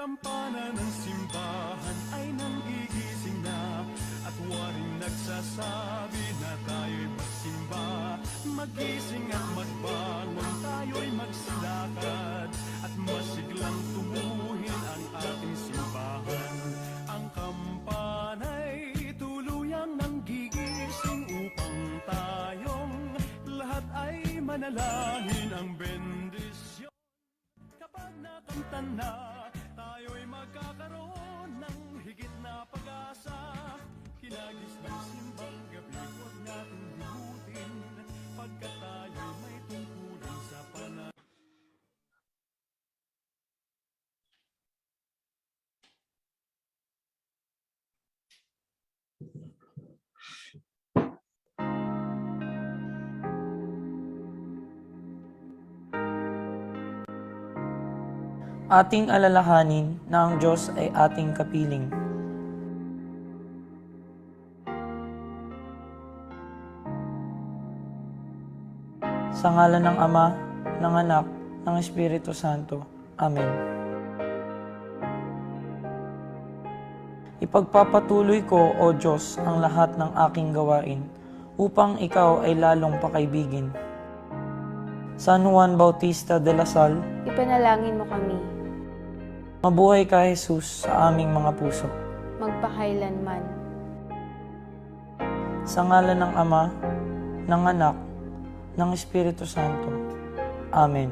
Kampana ng simbahan ay nanggigising na, at waring nagsasabi na tayo'y magsimba. Magising at magbangon, tayo'y magsilakad, at masiglang tubuhin ang ating simbahan. Ang kampana'y tuluyang nanggigising upang tayong lahat ay manalangin ang bendisyon. Kapag nakanta na, tayo'y magkakaroon ng higit na pag-asa. Hinagis ng simbang gabi, huwag natin limutin, pagkat tayo'y may tungkulin sa panahon. Ating alalahanin na ang Diyos ay ating kapiling. Sa ngalan ng Ama, ng Anak, ng Espiritu Santo. Amen. Ipagpapatuloy ko, O Diyos, ang lahat ng aking gawain, upang ikaw ay lalong pakaibigin. San Juan Bautista de la Salle, Ipanalangin mo kami, mabuhay ka, Jesus, sa aming mga puso. magpakailanman. Sa ngalan ng Ama, ng Anak, ng Espiritu Santo. Amen.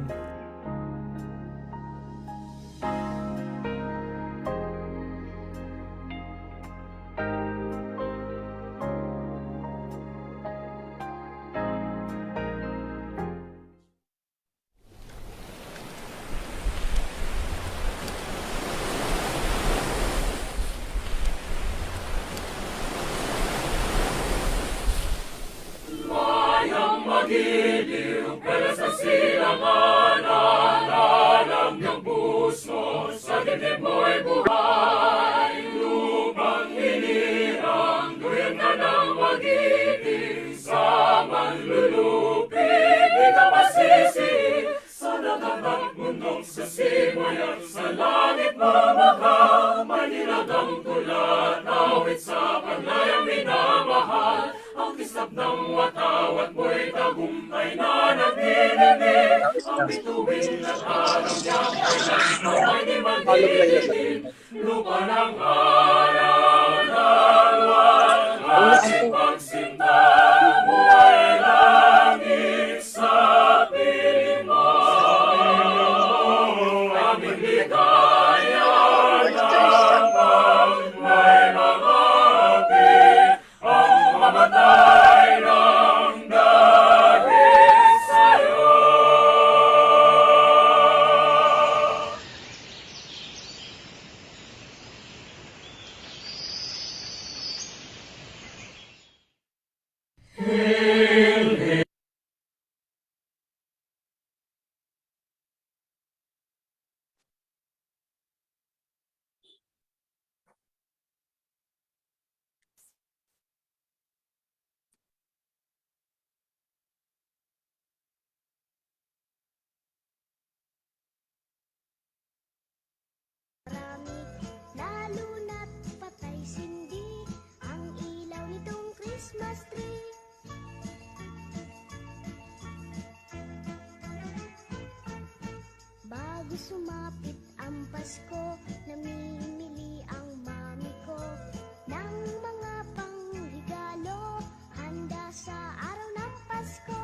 Lalo na't patay sindi ang ilaw nitong Christmas tree. Bago sumapit ang Pasko, namimili ang mami ko ng mga panghigalo, handa sa araw ng Pasko.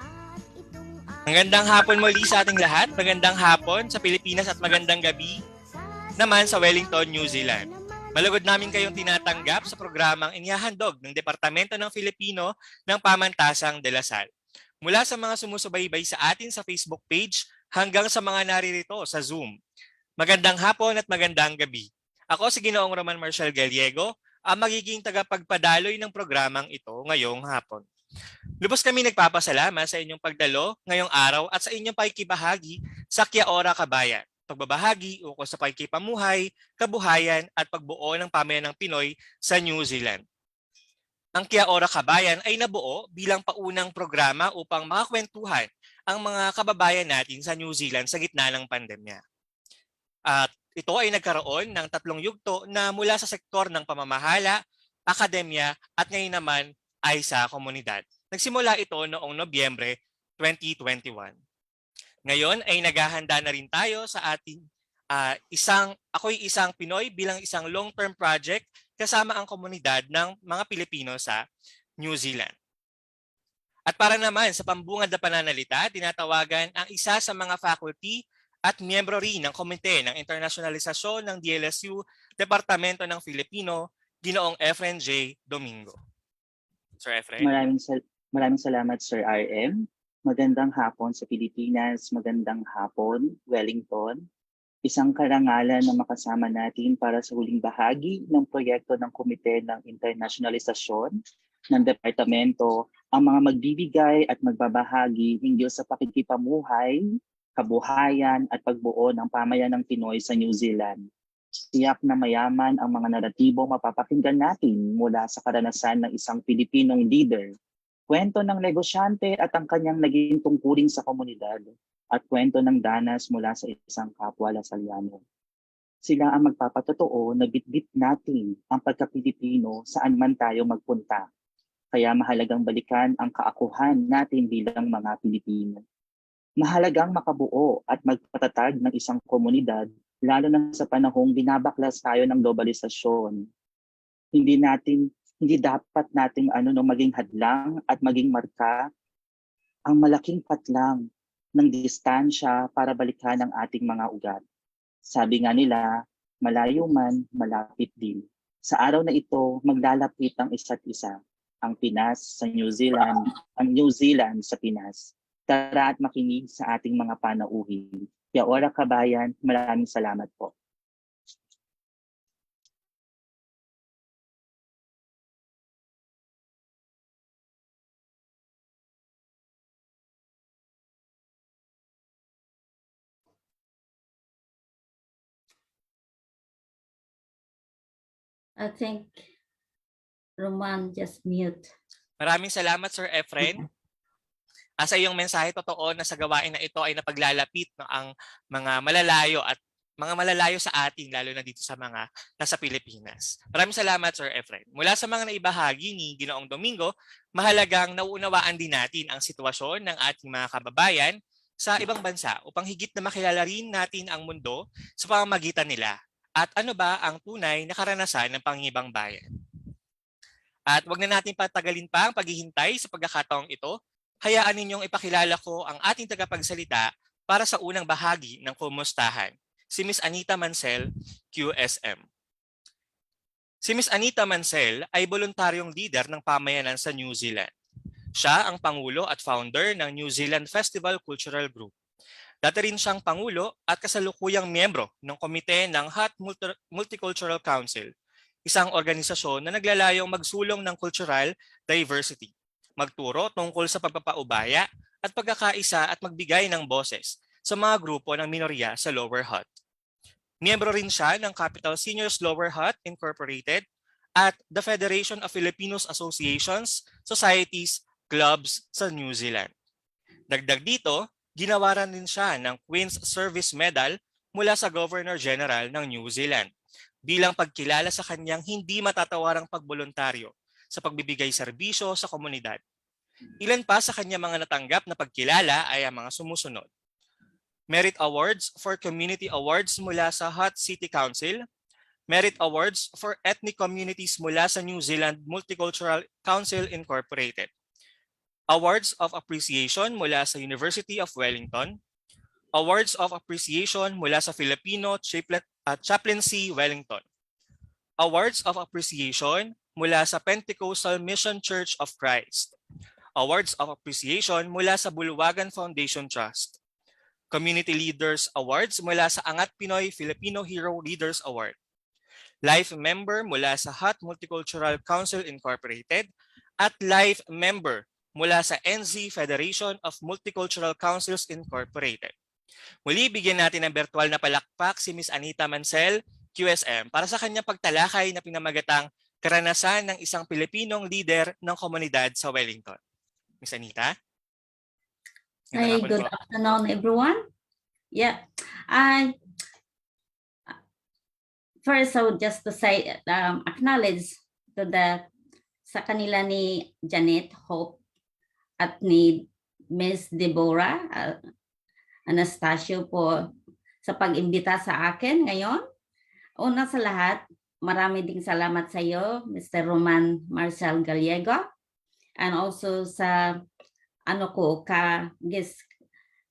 At itong Magandang hapon muli sa ating lahat. Magandang hapon sa Pilipinas at magandang gabi naman sa Wellington, New Zealand. Malugod namin kayong tinatanggap sa programang inihahandog ng Departamento ng Filipino ng Pamantasang de la Salle. Mula sa mga sumusubaybay sa atin sa Facebook page hanggang sa mga naririto sa Zoom. Magandang hapon at magandang gabi. Ako si Ginoong Roman Marcial Gallego, ang magiging tagapagpadaloy ng programang ito ngayong hapon. Lubos kami nagpapasalamat sa inyong pagdalo ngayong araw at sa inyong pakikibahagi sa Kia Ora Kabayan. Pagbabahagi ukol sa pakikipamuhay, kabuhayan at pagbuo ng pamayanang Pinoy sa New Zealand. Ang Kia Ora Kabayan ay nabuo bilang paunang programa upang makakwentuhan ang mga kababayan natin sa New Zealand sa gitna ng pandemya. At ito ay nagkaroon ng 3 yugto na mula sa sektor ng pamamahala, akademya at ngayon naman ay sa komunidad. Nagsimula ito noong Nobyembre 2021. Ngayon ay naghahanda na rin tayo sa ating ako'y isang Pinoy bilang isang long-term project kasama ang komunidad ng mga Pilipino sa New Zealand. At para naman sa pambungad na pananalita, tinatawagan ang isa sa mga faculty at miyembro rin ng Komite ng Internasyonalisasyon ng DLSU, Departamento ng Filipino, Ginoong Efren J. Domingo. Sir Efren? Maraming salamat, Sir RM. Magandang hapon sa Pilipinas, magandang hapon, Wellington. Isang karangalan na makasama natin para sa huling bahagi ng proyekto ng Komite ng Internasyonalisasyon ng Departamento ang mga magbibigay at magbabahagi hinggil sa pakikipamuhay, kabuhayan at pagbuo ng pamayanang Pinoy sa New Zealand. Tiyak na mayaman ang mga naratibo mapapakinggan natin mula sa karanasan ng isang Pilipinong leader, kwento ng negosyante at ang kanyang naging tungkulin sa komunidad, at kwento ng danas mula sa isang kapwa Lasalliano. Sila ang magpapatotoo na bitbit natin ang pagka-Pilipino saan man tayo magpunta. Kaya mahalagang balikan ang kaakuhan natin bilang mga Pilipino. Mahalagang makabuo at magpatatag ng isang komunidad lalo na sa panahong binabaklas tayo ng globalisasyon. Hindi dapat nating maging hadlang at maging marka ang malaking patlang ng distansya para balikan ang ating mga ugat. Sabi nga nila, malayo man, malapit din. Sa araw na ito, maglalapit ang isa't isa. Ang Pinas sa New Zealand, ang New Zealand sa Pinas. Tara at makinig sa ating mga panauhin. Kaya ora kabayan, maraming salamat po. I think Roman just mute. Maraming salamat, Sir Efren. Sa iyong mensahe, totoo na sa gawain na ito ay napaglalapit ang mga malalayo sa atin, lalo na dito sa mga nasa Pilipinas. Maraming salamat, Sir Efren. Mula sa mga naibahagi ni Ginoong Domingo, mahalagang nauunawaan din natin ang sitwasyon ng ating mga kababayan sa ibang bansa upang higit na makilala rin natin ang mundo sa pamamagitan nila. At ano ba ang tunay na karanasan ng pangingibang bayan? At wag na natin patagalin pa ang paghihintay sa pagkakataong ito. Hayaan ninyong ipakilala ko ang ating tagapagsalita para sa unang bahagi ng kumustahan, si Ms. Anita Mansell, QSM. Si Ms. Anita Mansell ay voluntaryong leader ng pamayanan sa New Zealand. Siya ang Pangulo at founder ng New Zealand Festival Cultural Group. Dati rin siyang Pangulo at kasalukuyang miyembro ng komite ng HOT Multicultural Council, isang organisasyon na naglalayong magsulong ng cultural diversity, magturo tungkol sa pagpapaubaya at pagkakaisa at magbigay ng boses sa mga grupo ng minorya sa Lower Hutt. Miyembro rin siya ng Capital Seniors Lower Hutt Incorporated at the Federation of Filipinos Associations, Societies, Clubs sa New Zealand. Dagdag dito, ginawaran din siya ng Queen's Service Medal mula sa Governor General ng New Zealand bilang pagkilala sa kanyang hindi matatawarang pagboluntaryo sa pagbibigay serbisyo sa komunidad. Ilan pa sa kanyang mga natanggap na pagkilala ay ang mga sumusunod. Merit Awards for Community Awards mula sa HOT City Council, Merit Awards for Ethnic Communities mula sa New Zealand Multicultural Council Incorporated, Awards of Appreciation mula sa University of Wellington, Awards of Appreciation mula sa Filipino Chaplaincy Wellington, Awards of Appreciation mula sa Pentecostal Mission Church of Christ, Awards of Appreciation mula sa Bulwagan Foundation Trust, Community Leaders Awards mula sa Angat Pinoy Filipino Hero Leaders Award, Life Member mula sa HOT Multicultural Council Incorporated, at Life Member mula sa NZ Federation of Multicultural Councils Incorporated. Muli, bigyan natin ng virtual na palakpak si Ms. Anita Mansell, QSM, para sa kanyang pagtalakay na pinamagatang karanasan ng isang Pilipinong leader ng komunidad sa Wellington. Ms. Anita? Magandang Hi, hapon good po. afternoon, everyone. Yeah, I first I would just to say acknowledge to the sa kanila ni Janet Hope at ni Miss Deborah Anastasio po sa pag-imbita sa akin ngayon. Una sa lahat, marami ding salamat sa iyo, Mr. Roman Marcel Gallego, and also sa guest,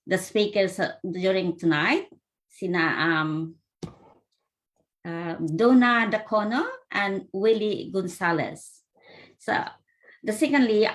the speakers during tonight, sina Donna Dacono and Willie Gonzalez. So, secondly,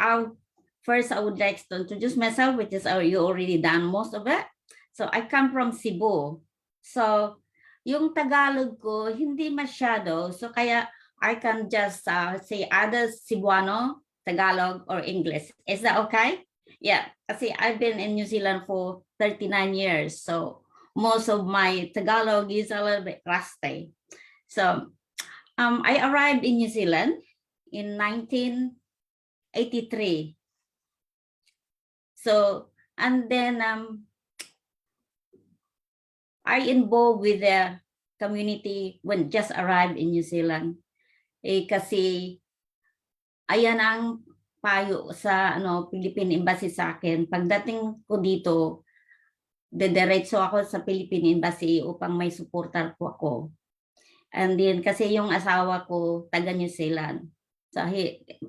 first I would like to introduce myself, which is you already done most of it. So I come from Cebu. So yung Tagalog ko hindi masyado. So kaya I can just say either Cebuano, Tagalog, or English. Is that okay? Yeah, kasi I've been in New Zealand for 39 years. So most of my Tagalog is a little bit rusty. So I arrived in New Zealand in 1983. So, and then I involved with the community when just arrived in New Zealand. Kasi ayan ang payo sa Philippine Embassy sa akin. Pagdating ko dito, dediretso ako sa Philippine Embassy upang may suportar po ako. And then kasi yung asawa ko taga New Zealand. So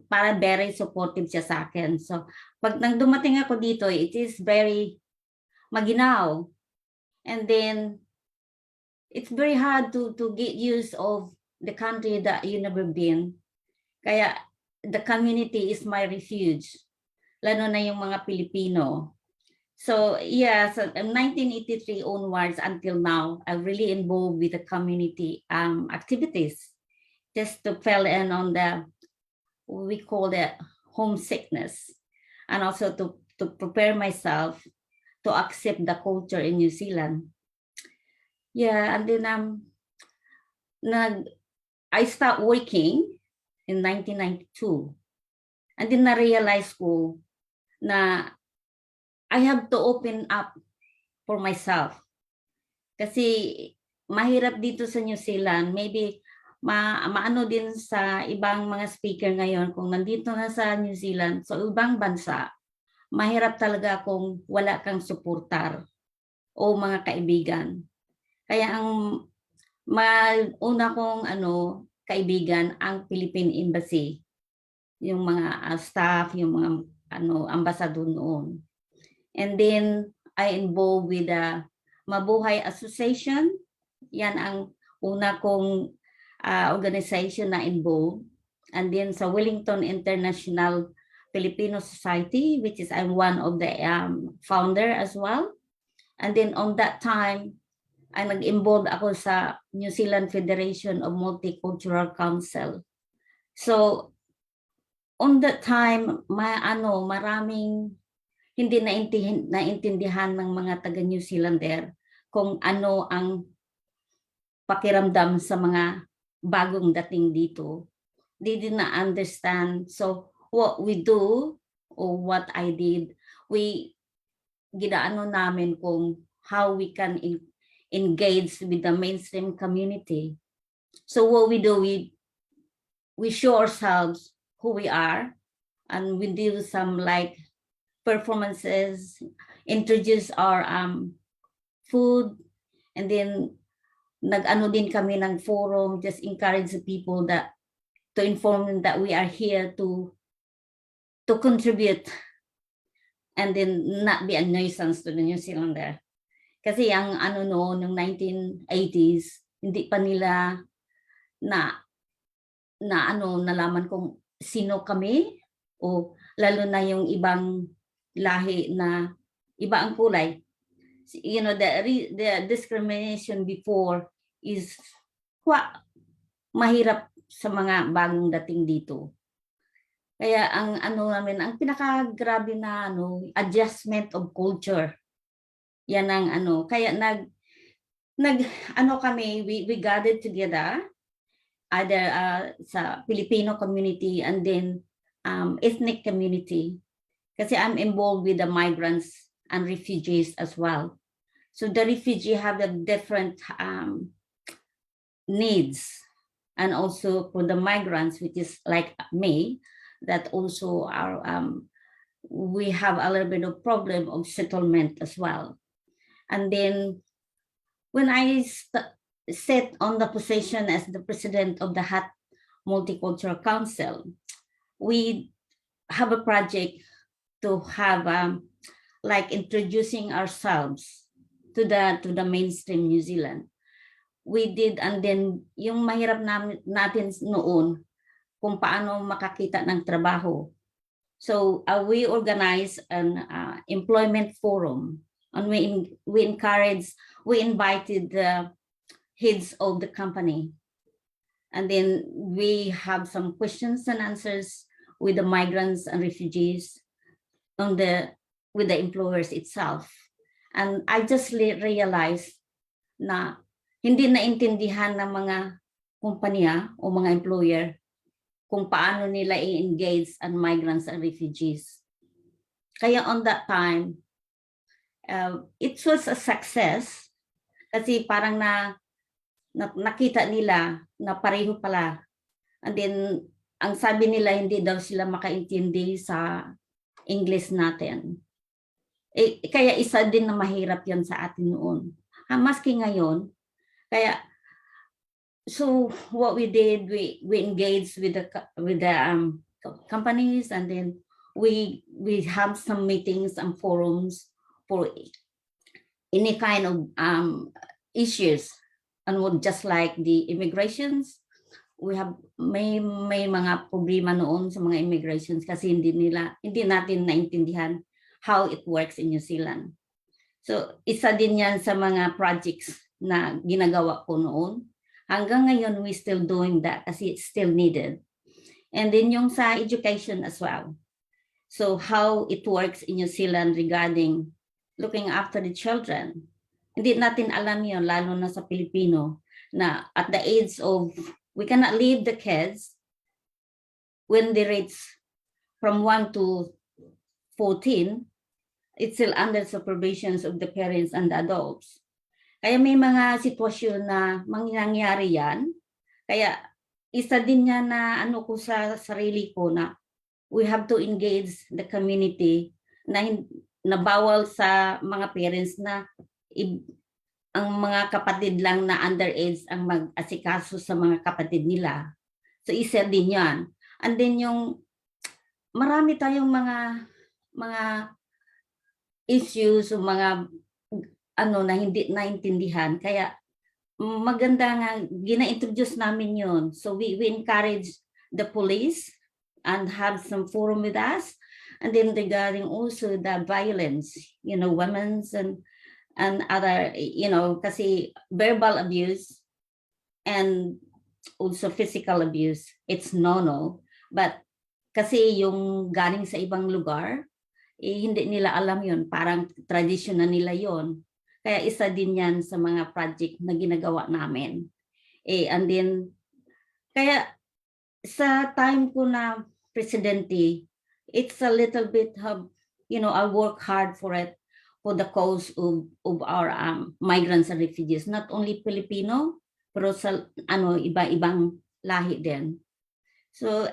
para very supportive siya sa akin. So pag nang dumating ako dito, it is very maginaw. And then it's very hard to get used of the country that you never been. Kaya the community is my refuge. Lalo na yung mga Pilipino. So yeah, so 1983 onwards until now, I'm really involved with the community activities, just to fill in on we call it homesickness, and also to prepare myself to accept the culture in New Zealand. Yeah, and then I start working in 1992, and then na-realize ko na I have to open up for myself. Kasi mahirap dito sa New Zealand. Maybe maano din sa ibang mga speaker ngayon kung nandito na sa New Zealand, sa ibang bansa, mahirap talaga kung wala kang suportar o mga kaibigan. Kaya ang una kong kaibigan ang Philippine Embassy. Yung mga staff, yung mga ambassador noon. And then I involved with the Mabuhay Association. Yan ang una kong organization na involved. And then sa Wellington International Filipino Society, which is I'm one of the founder as well. And then on that time, ay nag-involve ako sa New Zealand Federation of Multicultural Council. So on that time, maraming hindi naintindihan ng mga taga New Zealander kung ano ang pakiramdam sa mga bagong dating dito. They did not understand. So what we do, or what I did, ginaano namin kung how we can engage with the mainstream community. So what we do, we show ourselves who we are, and we do some performances, introduce our food, and then nag-ano din kami ng forum, just encourage the people to inform them that we are here to contribute and then not be a nuisance to the New Zealander. Kasi ang noong 1980s, hindi pa nila nalaman kung sino kami, o lalo na yung ibang lahi na iba ang kulay. You know, the discrimination before is mahirap sa mga bagong dating dito. Kaya ang ang pinakagrabe na adjustment of culture. Yan ang kaya we gathered together either sa Filipino community and then ethnic community. Kasi I'm involved with the migrants and refugees as well. So the refugee have a different needs, and also for the migrants, which is like me, that also are we have a little bit of problem of settlement as well. And then when I sat on the position as the president of the HAT Multicultural Council, we have a project to have like introducing ourselves to the mainstream New Zealand. We did, and then yung mahirap natin noon kung paano makakita ng trabaho. So we organized an employment forum, and we invited the heads of the company, and then we have some questions and answers with the migrants and refugees with the employers itself. And I just realized na hindi naintindihan ng mga kumpanya o mga employer kung paano nila i-engage ang migrants and refugees. Kaya on that time, it was a success kasi parang nakita nila na pareho pala. And then, ang sabi nila, hindi daw sila makaintindi sa English natin. Kaya isa din na mahirap yan sa atin noon. Maski ngayon, kaya so what we did, we engaged with the companies, and then we have some meetings and forums for any kind of issues, and just like the immigrations, we have may mga problema noon sa mga immigrations kasi hindi natin naintindihan how it works in New Zealand. So isa din yan sa mga projects na ginagawa ko noon. Hanggang ngayon, we still doing that kasi it's still needed. And then yung sa education as well. So how it works in New Zealand regarding looking after the children. Hindi natin alam yun, lalo na sa Pilipino, na at the age of, we cannot leave the kids when they reach from 1 to 14, it's still under supervisions of the parents and the adults. Kaya may mga sitwasyon na mangyayari yan. Kaya isa din yan na ano ko sa sarili ko na we have to engage the community na bawal sa mga parents na ang mga kapatid lang na underage ang mag-asikaso sa mga kapatid nila. So isa din yan. And then yung marami tayong mga issues o mga na hindi naintindihan. Kaya maganda nga, gina-introduce namin yun. So we encourage the police and have some forum with us. And then regarding also the violence, women's and other, kasi verbal abuse and also physical abuse, it's no. But kasi yung galing sa ibang lugar, hindi nila alam yun. Parang tradition na nila yun. Kaya isa din yan sa mga project na ginagawa namin. And then, kaya sa time ko na presidente, it's a little bit of, I work hard for it, for the cause of our migrants and refugees, not only Filipino, pero sa iba-ibang lahi din. So,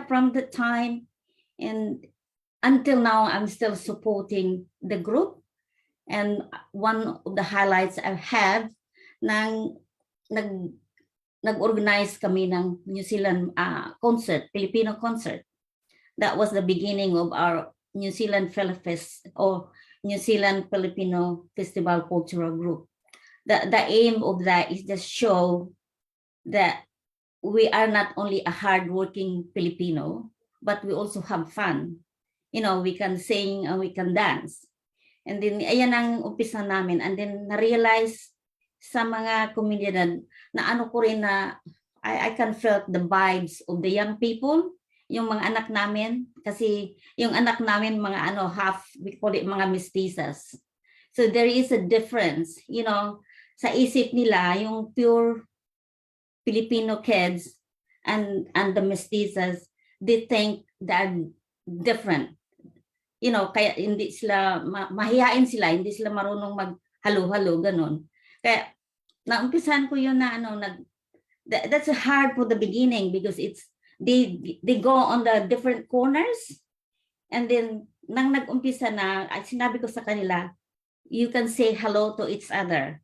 from the time and until now, I'm still supporting the group. And one of the highlights I have, nag-organize kami ng New Zealand concert, Filipino concert. That was the beginning of our New Zealand Filifest or New Zealand Filipino Festival Cultural Group. The aim of that is to show that we are not only a hardworking Filipino, but we also have fun. We can sing and we can dance. And then, ayan ang umpisa namin. And then, na-realize sa mga komunidad na ano ko rin na I can feel the vibes of the young people, yung mga anak namin. Kasi yung anak namin, mga half, we call it mga mestizas. So, there is a difference. Sa isip nila, yung pure Filipino kids and the mestizas, they think they're different. kaya hindi sila, mahihain sila, hindi sila marunong maghalo-halo, ganun. Kaya, naumpisan ko yun na, that's hard for the beginning because they go on the different corners, and then, nang nag-umpisa na, sinabi ko sa kanila, you can say hello to each other.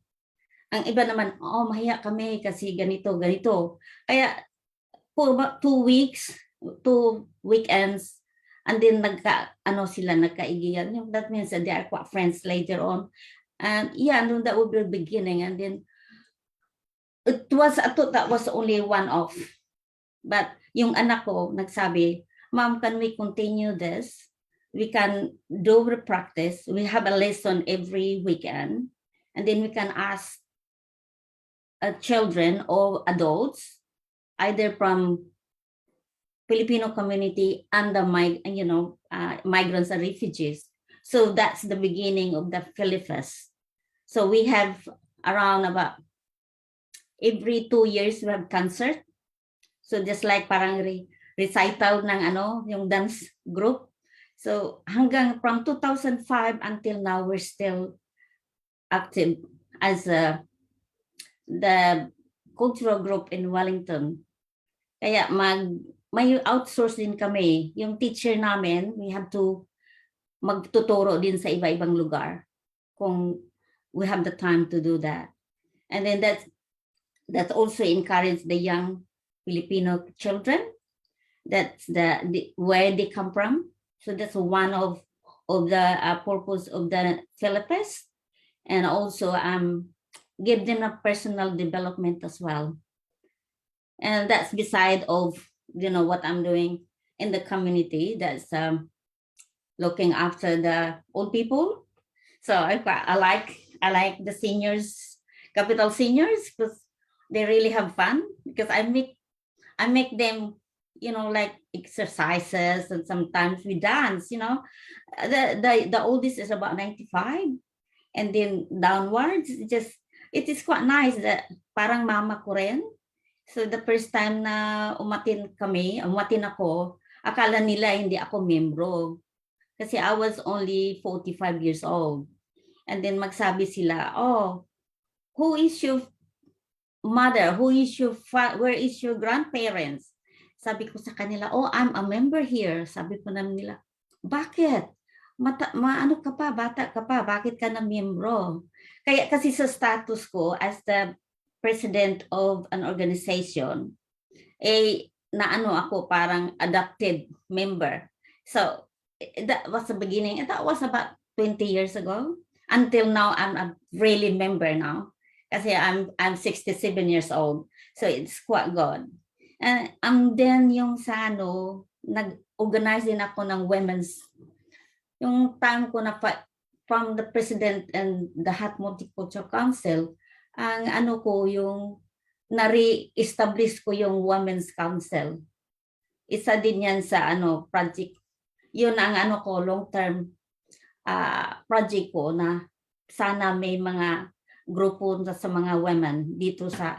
Ang iba naman, mahiya kami kasi ganito, ganito. Kaya, for about 2 weeks, 2 weekends, and then nagkaigiyan. That means that they are quite friends later on. And yeah, that would be the beginning. And then, I thought that was only one off. But yung anak ko nagsabi, Mom, can we continue this? We can do the practice. We have a lesson every weekend. And then we can ask children or adults, either from Filipino community and the migrants and refugees. So that's the beginning of the Philifest. So we have around about every 2 years we have concert. So just like parang recital ng yung dance group. So hanggang from 2005 until now, we're still active as the cultural group in Wellington. Kaya may outsource din kami. Yung teacher namin, we have to magtuturo din sa iba-ibang lugar kung we have the time to do that. And then that also encourage the young Filipino children. That's where they come from. So that's one of the purpose of the Philippines. And also give them a personal development as well. And that's beside of what I'm doing in the community. That's looking after the old people. So I like the seniors, Capital Seniors, because they really have fun. Because I make them like exercises, and sometimes we dance. The oldest is about 95, and then downwards, it is quite nice that parang mama ko rin. So the first time na umatin ako, akala nila hindi ako membro. Kasi I was only 45 years old. And then magsabi sila, who is your mother? Where is your grandparents? Sabi ko sa kanila, I'm a member here. Sabi ko naman nila, bakit? Ano ka pa, bata ka pa, bakit ka na miyembro? Kaya kasi sa status ko as the president of an organization, ako parang adopted member. So that was the beginning. That was about 20 years ago. Until now, I'm a really member now. Kasi I'm 67 years old. So it's quite good. And then yung sa nag-organize din ako ng women's, yung time ko na from the president and the Hat Multicultural Council, ang yung na-re-establish ko yung Women's Council. Isa din yan sa project. Yun ang long-term project ko na sana may mga grupo sa mga women dito sa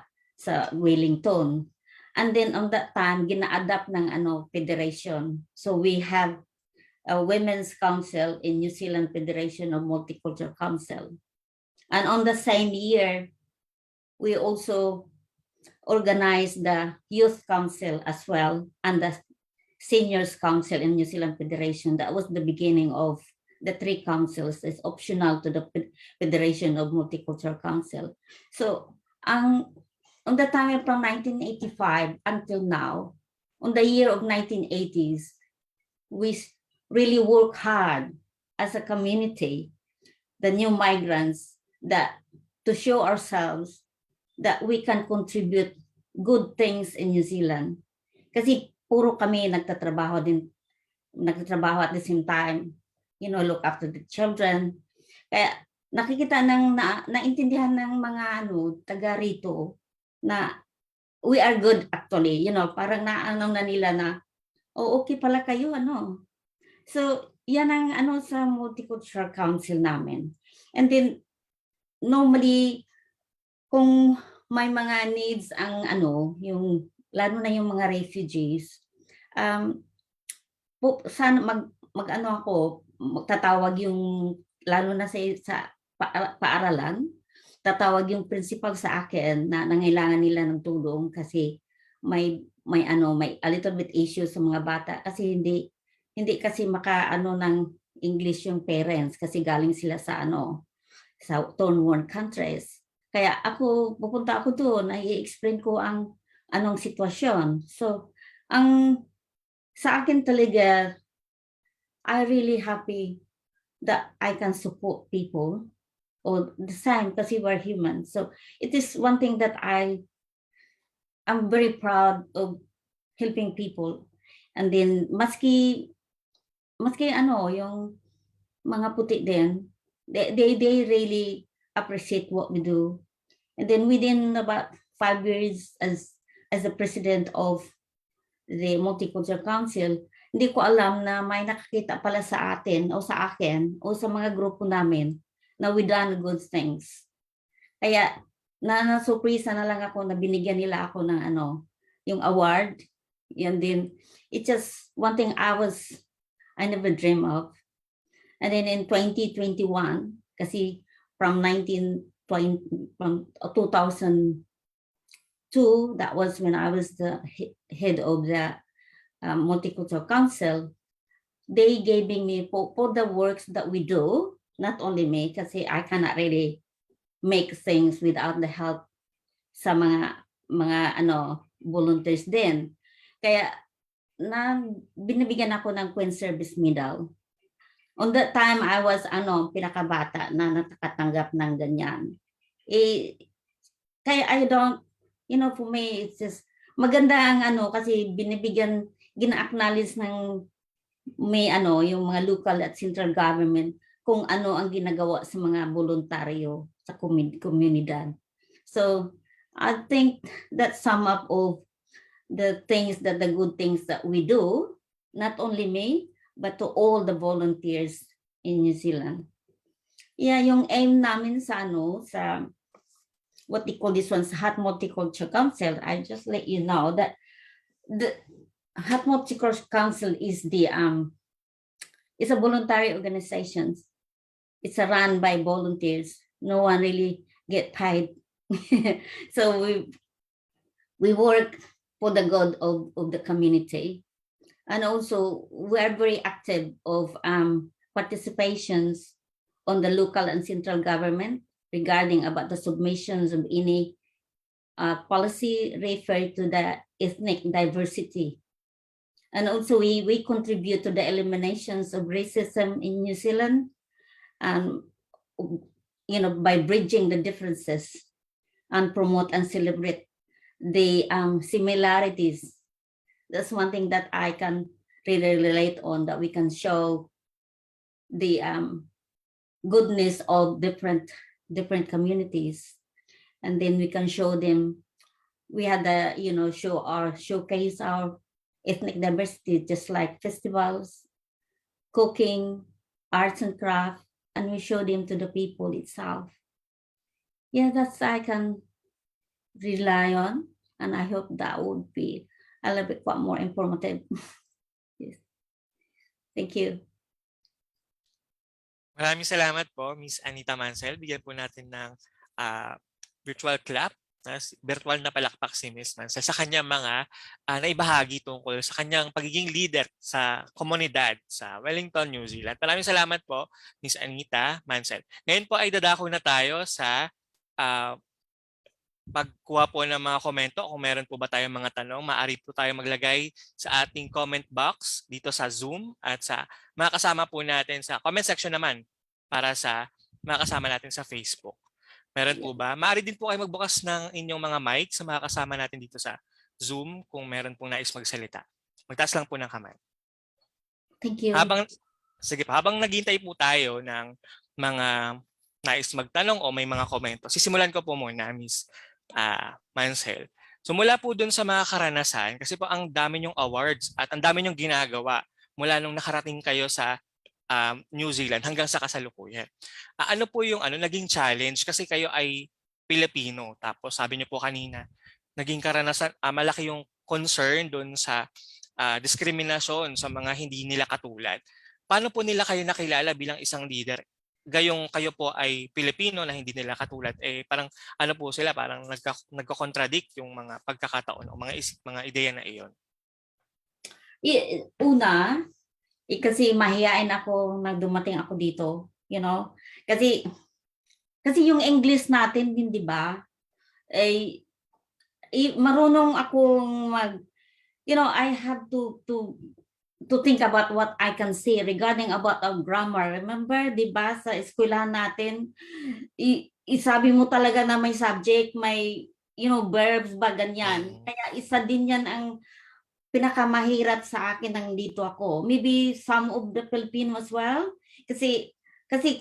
Wellington. And then on that time, gina-adapt ng federation. So we have a Women's Council in New Zealand Federation of Multicultural Council. And on the same year, we also organized the Youth Council as well, and the Seniors Council in New Zealand Federation. That was the beginning of the 3 councils. It's optional to the Federation of Multicultural Council. So on the time from 1985 until now, on the year of 1980s, we really work hard as a community, the new migrants, that to show ourselves that we can contribute good things in New Zealand. Kasi puro kami nagtatrabaho at the same time, look after the children. Kaya nakikita naintindihan ng mga taga rito na we are good actually, parang na nila na, okay pala kayo, So, yan ang sa Multicultural Council namin. And then, normally, kung may mga needs ang yung, lalo na yung mga refugees, sana tatawag yung, lalo na sa paaralan, tatawag yung principal sa akin na nangailangan nila ng tulong kasi may a little bit issue sa mga bata kasi hindi kasi makaano ng English yung parents kasi galing sila sa sa third countries. Kaya pupunta ako doon, i-explain ko ang anong sitwasyon. So, sa akin talaga, I really happy that I can support people all the time kasi we're human. So, it is one thing that I'm very proud of helping people. And then, maski yung mga puti din, they really appreciate what we do. And then within about 5 years as the president of the Multicultural Council, hindi ko alam na may nakakita pala sa atin o sa akin o sa mga grupo namin na we done good things. Kaya na-surprise na lang ako na binigyan nila ako ng yung award. And then it's just one thing I never dream of. And then in 2021, kasi from 2002, that was when I was the head of the Multicultural Council, they giving me for the works that we do, not only me, kasi I cannot really make things without the help sa mga volunteers din. Kaya binibigyan ako ng Queen Service Medal. On that time, I was pinakabata na nakatanggap ng ganyan. Kaya I don't, for me, it's just maganda ang kasi gina-acknowledge ng yung mga local at central government kung ano ang ginagawa sa mga voluntaryo sa komunidad. So, I think that sum up of the good things that we do, not only me, but to all the volunteers in New Zealand. Yeah, yung aim namin sa what they call this one, Hot Multicultural Council, I just let you know that the Hot Multicultural Council is it's a voluntary organization. It's run by volunteers. No one really get paid. So we work for the good of the community. And also we're very active of participations on the local and central government regarding about the submissions of any policy referred to the ethnic diversity. And also we contribute to the eliminations of racism in New Zealand, by bridging the differences and promote and celebrate the similarities. That's one thing that I can really relate on, that we can show the goodness of different communities, and then we can show them. We had showcase our ethnic diversity, just like festivals, cooking, arts and craft, and we show them to the people itself. Yeah, that's I can rely on, and I hope that would be a little bit more informative. Yes. Thank you. Maraming salamat po, Miss Anita Mansell. Bigyan po natin ng virtual clap, virtual na palakpak si Miss Mansell sa kanyang mga naibahagi tungkol sa kanyang pagiging leader sa komunidad sa Wellington, New Zealand. Maraming salamat po, Miss Anita Mansell. Ngayon po ay dadako na tayo sa pagkuha po ng mga komento. Kung meron po ba tayong mga tanong, maaari po tayo maglagay sa ating comment box dito sa Zoom at sa mga kasama po natin sa comment section naman para sa mga kasama natin sa Facebook. Meron po ba? Maaari din po kayo magbukas ng inyong mga mic sa mga kasama natin dito sa Zoom kung meron pong nais magsalita. Magtaas lang po ng kamay. Thank you. Habang naghihintay po tayo ng mga nais magtanong o may mga komento, sisimulan ko po muna, Miss Mansell. So mula po dun sa mga karanasan, kasi po ang dami nyong awards at ang dami nyong ginagawa mula nung nakarating kayo sa New Zealand hanggang sa kasalukuyan. Ano po yung naging challenge? Kasi kayo ay Pilipino, tapos sabi niyo po kanina, naging karanasan, malaki yung concern dun sa diskriminasyon sa mga hindi nila katulad. paano po nila kayo nakilala bilang isang leader? Gayong kayo po ay Pilipino na hindi nila katulad, parang ano po sila, parang nagko-contradict yung mga pagkakataon o mga ideya na iyon. Una, kasi mahihain ako na dumating ako dito, you know? Kasi yung English natin, hindi ba? Marunong akong I have to think about what I can say regarding about our grammar. Remember, di ba, sa eskwelahan natin, isabi mo talaga na may subject, may, verbs ba, ganyan. Kaya isa din yan ang pinakamahirap sa akin nang dito ako. Maybe some of the Filipino as well. Kasi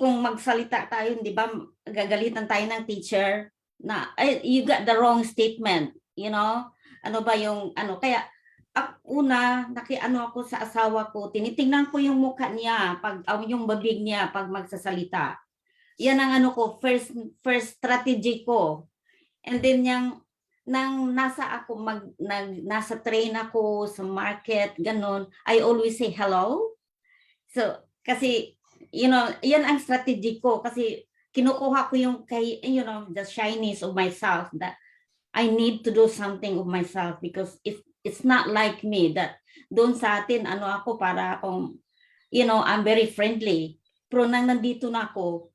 kung magsalita tayo, di ba, gagalitan tayo ng teacher na, you got the wrong statement, Ano ba yung, kaya, una, ako sa asawa ko, tinitingnan ko yung mukha niya, yung babig niya pag magsasalita. Yan ang first strategy ko. And then nang nasa train ako sa market, ganun, I always say hello. So, kasi, yan ang strategy ko. Kasi kinukuha ko yung the shyness of myself that I need to do something of myself because it's not like me that doon sa atin, ako para akong, I'm very friendly. Pero nang nandito na ako,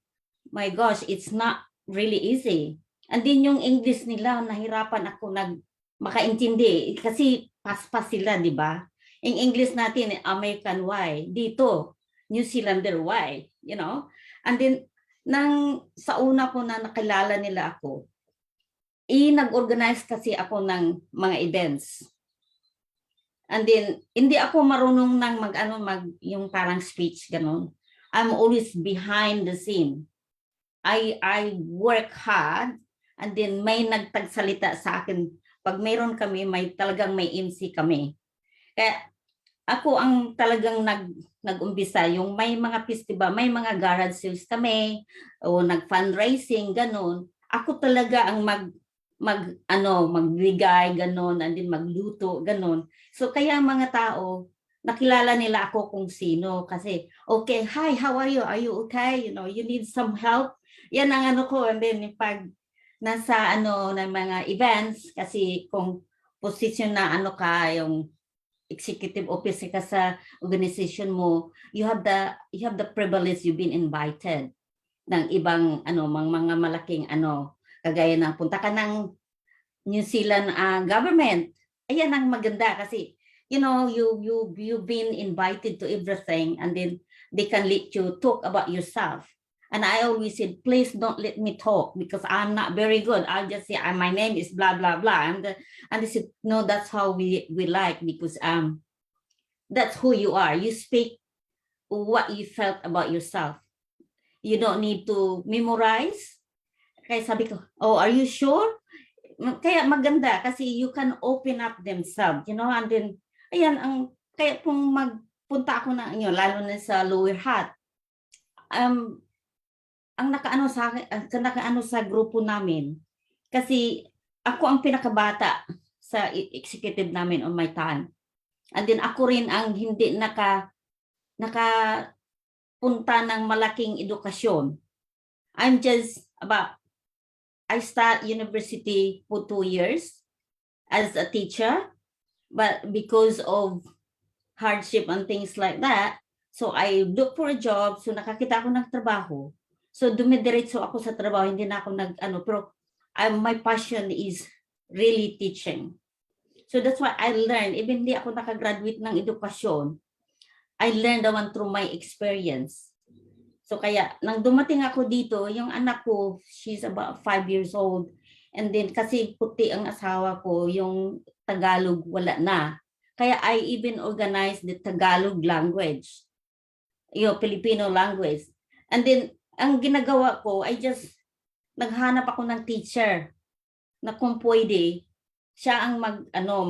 my gosh, it's not really easy. And din yung English nila, nahirapan ako makaintindi. Kasi paspas sila, di ba? Yung English natin, American Y. Dito, New Zealander Y. And then, sa una po na nakilala nila ako, nag-organize kasi ako ng mga events. And then, hindi ako marunong yung parang speech, ganun. I'm always behind the scene. I work hard, and then may nagtagsalita sa akin. Pag mayroon kami, talagang may MC kami. Kaya, ako ang talagang nag-umpisa, yung may mga festival, may mga garage sales kami, o nag-fundraising, ganun. Ako talaga ang magbigay, ganun, and then magluto, ganun. So, kaya mga tao, nakilala nila ako kung sino. Kasi, okay, hi, how are you? Are you okay? You need some help? Yan ang ko. And then, pag nasa na mga events, kasi kung position na ka, yung executive officer ka sa organization mo, you have the privilege you've been invited ng ibang mga malaking kagaya ng punta ka ng New Zealand government. Ayan ang maganda kasi you've been invited to everything, and then they can let you talk about yourself. And I always said, please don't let me talk because I'm not very good. I'll just say my name is blah blah blah, and they said, no, that's how we like, because that's who you are. You speak what you felt about yourself. You don't need to memorize. Kaya sabi ko, oh, are you sure? Kaya maganda kasi you can open up themselves, and then, ayan, kaya kung magpunta ako na, lalo na sa Lower Hutt, ang nakaano sa grupo namin, kasi ako ang pinakabata sa executive namin on my time. And then ako rin ang hindi nakapunta ng malaking edukasyon. I start university for 2 years as a teacher, but because of hardship and things like that, so I look for a job, so nakakita ako ng trabaho. So dumidiretso ako sa trabaho, hindi na ako pero my passion is really teaching. So that's why I learned, even hindi ako nakagraduate ng edukasyon, I learned the one through my experience. So kaya, nang dumating ako dito, yung anak ko, she's about 5 years old. And then kasi puti ang asawa ko, yung Tagalog wala na. Kaya I even organized the Tagalog language, yung Filipino language. And then, ang ginagawa ko, naghanap ako ng teacher na kung pwede, siya ang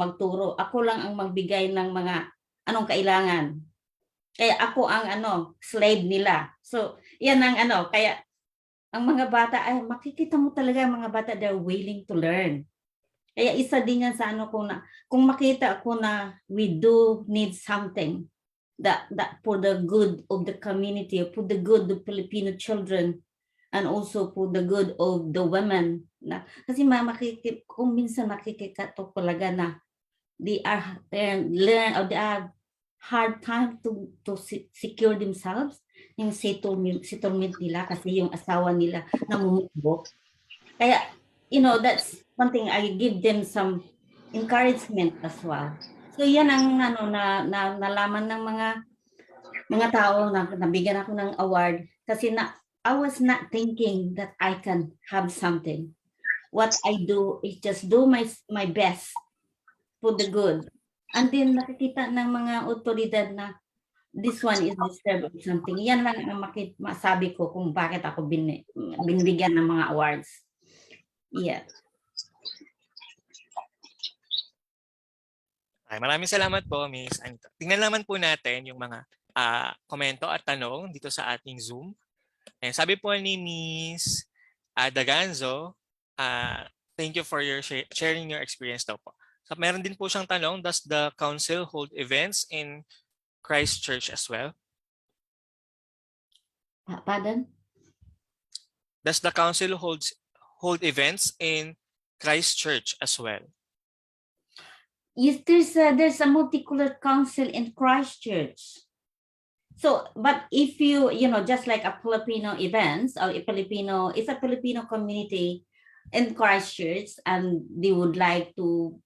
magturo. Ako lang ang magbigay ng mga anong kailangan. Kaya ako ang slave nila. So, yan ang kaya ang mga bata, makikita mo talaga ang mga bata, they're willing to learn. Kaya isa din yan sa ko na, kung makita ako na we do need something, that for the good of the community, for the good of Filipino children, and also for the good of the women. Kasi kung minsan makikikato talaga na they are learn or they are hard time to secure themselves, yung settlement nila kasi yung asawa nila namumubo. Kaya, that's one thing, I give them some encouragement as well. So yan ang nalaman ng mga tao na nabigyan ako ng award kasi I was not thinking that I can have something. What I do is just do my best for the good. And then nakikita ng mga otoridad na this one is deserved of something. Yan lang ang masabi ko kung bakit ako binibigyan ng mga awards. Yeah. Ay, maraming salamat po, Miss Anita. Tingnan naman po natin yung mga komento at tanong dito sa ating Zoom. And sabi po ni Miss Daganzo, thank you for your sharing your experience daw po. So, meron din po siyang tanong, does the council hold events in Christchurch as well? Pardon? Does the council hold events in Christchurch as well? Yes, there's a multicultural council in Christchurch. So, but if you just like a Filipino events or it's a Filipino community in Christchurch, and they would like to,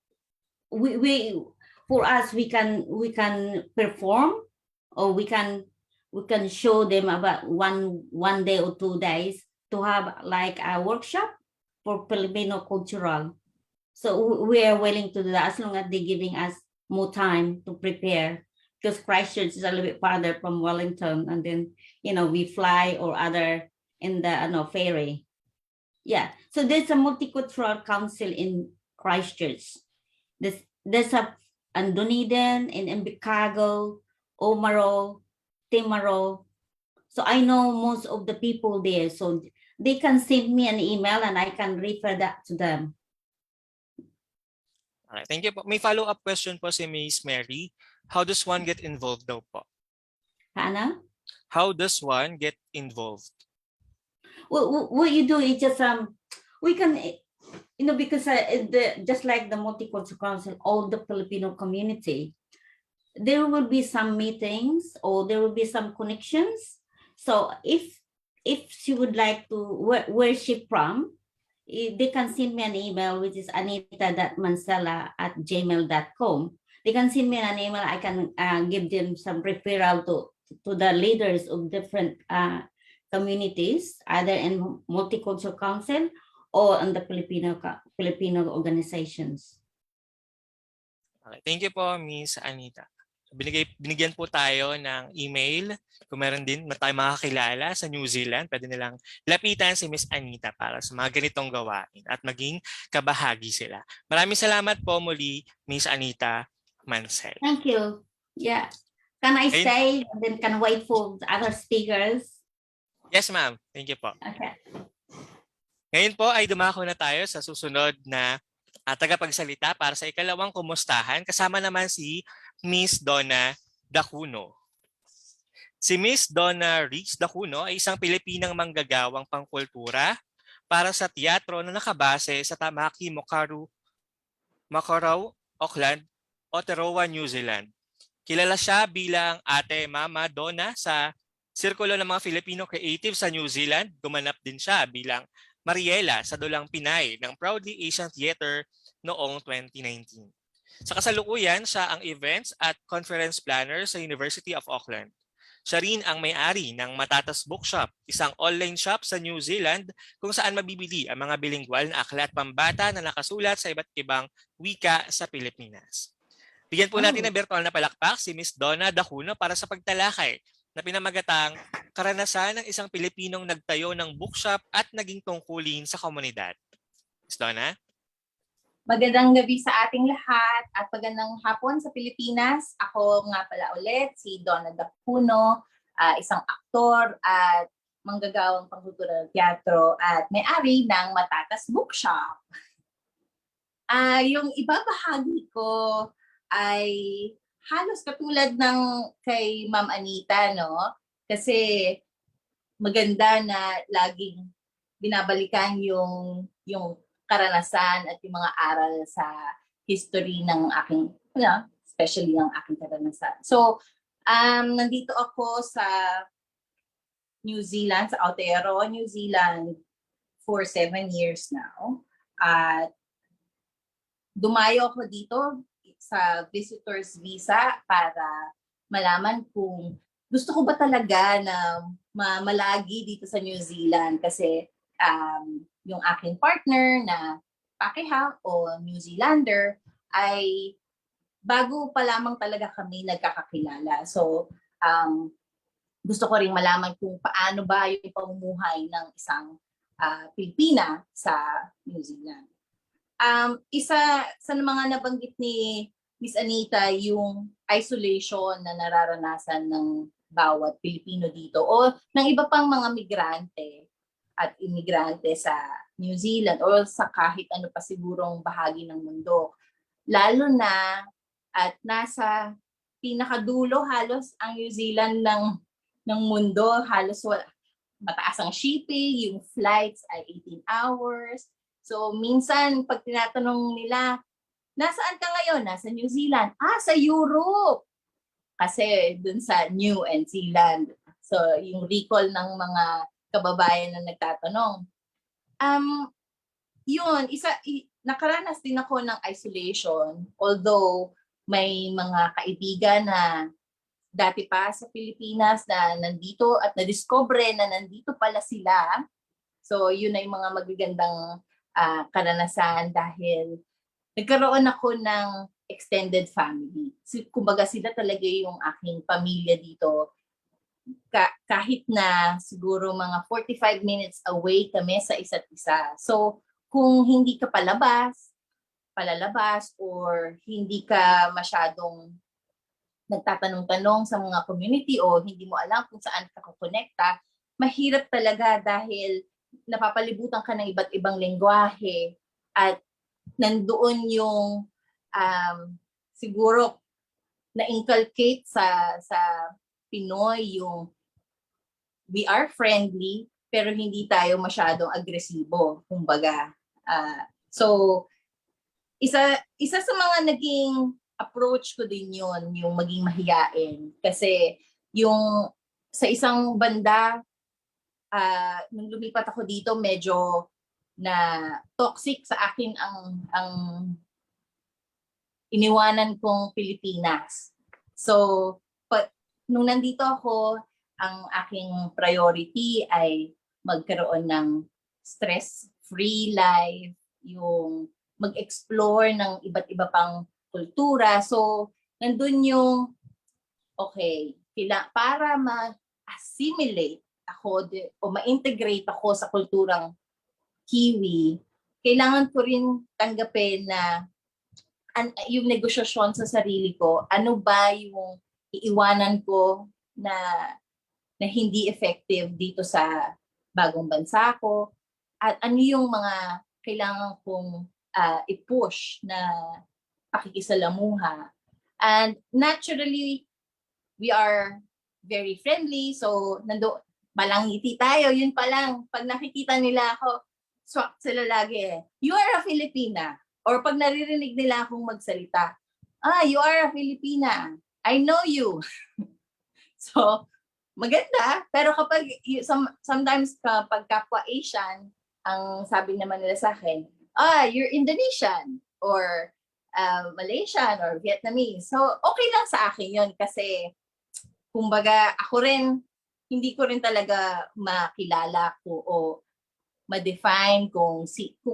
for us, we can perform, or we can show them about one day or 2 days to have like a workshop for Filipino cultural. So we are willing to do that as long as they're giving us more time to prepare, because Christchurch is a little bit farther from Wellington, and then we fly or other in the ferry. Yeah, so there's a multicultural council in Christchurch. There's a Dunedin, in Invercargill, Omaro, Timaru. So I know most of the people there, so they can send me an email and I can refer that to them. Alright, thank you po. May follow-up question po si Miss Mary. How does one get involved daw po? Hannah? How does one get involved? What you do is just we can because just like the multicultural council, all the Filipino community, there will be some meetings or there will be some connections. So if she would like to where she from, they can send me an email, which is anita.mansella@gmail.com. They can send me an email. I can give them some referral to the leaders of different communities, either in multicultural council or in the Filipino organizations. Okay, thank you po, Miss Anita. Binigyan po tayo ng email. Kung meron din tayo makakilala sa New Zealand, pwede nilang lapitan si Miss Anita para sa mga ganitong gawain at maging kabahagi sila. Maraming salamat po muli, Miss Anita Mansell. Thank you. Yeah. Can I stay and then can wait for the other speakers? Yes, ma'am. Thank you po. Okay. Ngayon po ay dumako na tayo sa susunod na tagapagsalita para sa ikalawang kumustahan. Kasama naman si Miss Donna Dacuno. Si Miss Donna Reese Dacuno ay isang Pilipinang manggagawang pangkultura para sa teatro na nakabase sa Tamaki, Macau, Auckland, Aotearoa, New Zealand. Kilala siya bilang Ate Mama Donna sa Sirkulo ng mga Filipino Creative sa New Zealand. Gumanap din siya bilang Mariela sa Dulang Pinay ng Proudly Asian Theater noong 2019. Sa kasalukuyan, siya ang events at conference planner sa University of Auckland. Siya rin ang may-ari ng Matatas Bookshop, isang online shop sa New Zealand kung saan mabibili ang mga bilingual na aklat pambata na nakasulat sa iba't ibang wika sa Pilipinas. Bigyan po natin ng virtual na palakpak si Miss Donna Dacuno para sa pagtalakay na pinamagatang karanasan ng isang Pilipinong nagtayo ng bookshop at naging tungkulin sa komunidad. Miss Donna? Magandang gabi sa ating lahat at magandang hapon sa Pilipinas. Ako nga pala ulit, si Donna Dacuno, isang aktor at manggagawang pangkultura ng teatro at may-ari ng Matatas Bookshop. Yung ibabahagi ko ay halos katulad ng kay Ma'am Anita, no? Kasi maganda na laging binabalikan yung karanasan at yung mga aral sa history ng aking, especially ng aking karanasan. So, nandito ako sa New Zealand, sa Aotearoa, New Zealand for 7 years now. At dumayo ako dito sa visitor's visa para malaman kung gusto ko ba talaga na malagi dito sa New Zealand kasi yung aking partner na Pakeha o New Zealander ay bago pa lamang talaga kami nagkakakilala. So, gusto ko ring malaman kung paano ba yung pamumuhay ng isang Pilipina sa New Zealand. Isa sa mga nabanggit ni Miss Anita, yung isolation na nararanasan ng bawat Pilipino dito o ng iba pang mga migrante at imigrante sa New Zealand o sa kahit ano pa sigurong bahagi ng mundo. Lalo na at nasa pinakadulo halos ang New Zealand ng mundo, halos mataas ang shipping, yung flights ay 18 hours. So minsan pag tinatanong nila, nasaan ka ngayon? Nasa New Zealand. Sa Europe. Kasi dun sa New and Zealand. So yung recall ng mga kababayan na nagtatanong. Nakaranas din ako ng isolation. Although may mga kaibigan na dati pa sa Pilipinas na nandito at na-discover na nandito pala sila. So yun ay mga magagandang karanasan dahil nagkaroon ako ng extended family. Kumbaga sila talaga yung aking pamilya dito. Kahit na siguro mga 45 minutes away kami sa isa't isa. So kung hindi ka palalabas or hindi ka masyadong nagtatanong-tanong sa mga community o hindi mo alam kung saan ka kukonekta, mahirap talaga dahil napapalibutan ka ng iba't ibang lengguwahe at nandoon yung siguro na-inculcate sa Pinoy yung we are friendly pero hindi tayo masyadong agresibo, kumbaga. So, isa sa mga naging approach ko din yun, yung maging mahiyain. Kasi yung sa isang banda, nung lumipat ako dito, medyo na toxic sa akin ang iniwanan kong Pilipinas. So, nung nandito ako, ang aking priority ay magkaroon ng stress-free life, yung mag-explore ng iba't iba pang kultura. So, nandun yung, para ma-assimilate ako o ma-integrate ako sa kulturang Kiwi, kailangan ko rin tanggapin na yung negosyasyon sa sarili ko, ano ba yung iiwanan ko na hindi effective dito sa bagong bansa ko, at ano yung mga kailangan kong i-push na pakikisalamuha. And naturally, we are very friendly. So, malangiti tayo. Yun pa lang. Pag nakikita nila ako, swak sila lagi. You are a Filipina. Or pag naririnig nila akong magsalita, you are a Filipina. I know you. So, maganda. Pero kapag, sometimes kapag kapwa Asian, ang sabi naman nila sa akin, you're Indonesian. Or Malaysian or Vietnamese. So, okay lang sa akin yun kasi kumbaga ako rin, hindi ko rin talaga makilala ko o ma-define kung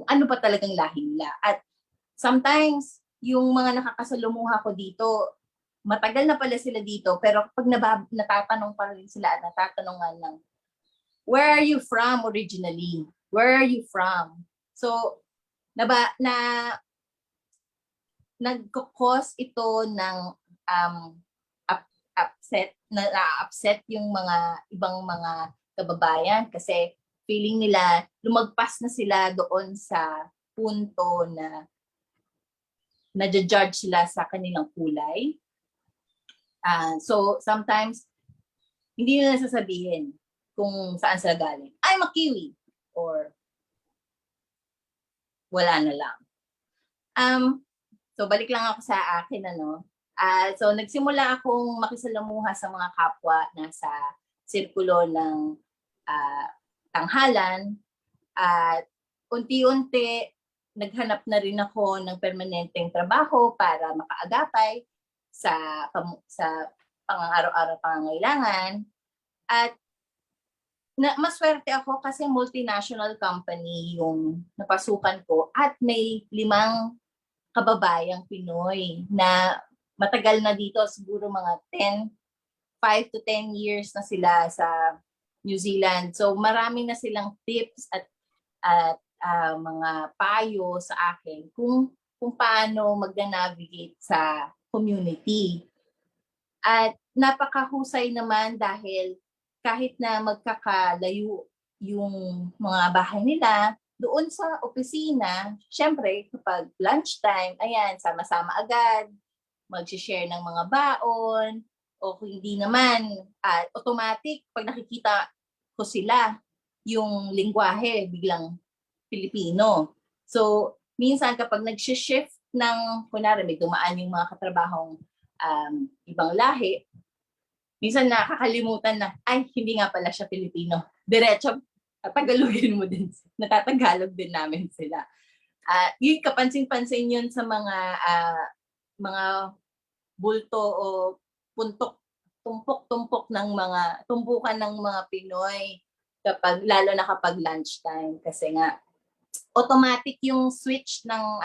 ano pa talagang lahi nila. At sometimes, yung mga nakakasalumuha ko dito, matagal na pala sila dito, pero pag natatanong pa rin sila at natatanungan ng, where are you from originally? Where are you from? So, nagko-cause ito ng upset yung mga ibang mga kababayan kasi feeling nila lumagpas na sila doon sa punto na nadja-judge sila sa kanilang kulay So sometimes, hindi nila sasabihin kung saan sila galing. I'm a Kiwi. Or wala na lang. So balik lang ako sa akin, ano. So nagsimula akong makisalamuha sa mga kapwa na sa sirkulo ng tanghalan, at unti-unti naghanap na rin ako ng permanenteng trabaho para makaagapay sa pang-araw-araw pangangailangan. At maswerte ako kasi multinational company yung napasukan ko at may 5 kababayang Pinoy na matagal na dito, siguro mga 5 to 10 years na sila sa New Zealand. So marami na silang tips at mga payo sa akin kung paano mag-navigate sa community. At napakahusay naman dahil kahit na magkakalayo yung mga bahay nila, doon sa opisina, syempre kapag lunchtime, ayan, sama-sama agad, mag-share ng mga baon, o kung hindi naman, automatic, pag nakikita ko sila, yung lingwahe, biglang Filipino. So, minsan kapag nag-shift ng, kunwari may dumaan yung mga katrabahong ibang lahi, minsan nakakalimutan na, ay, hindi nga pala siya Filipino. Diretso, Tagalogin mo din. Natatagalog din namin sila. Yung kapansin-pansin yun sa mga bulto o tumpok-tumpok ng tumpukan ng mga Pinoy lalo na kapag lunchtime, kasi nga automatic yung switch ng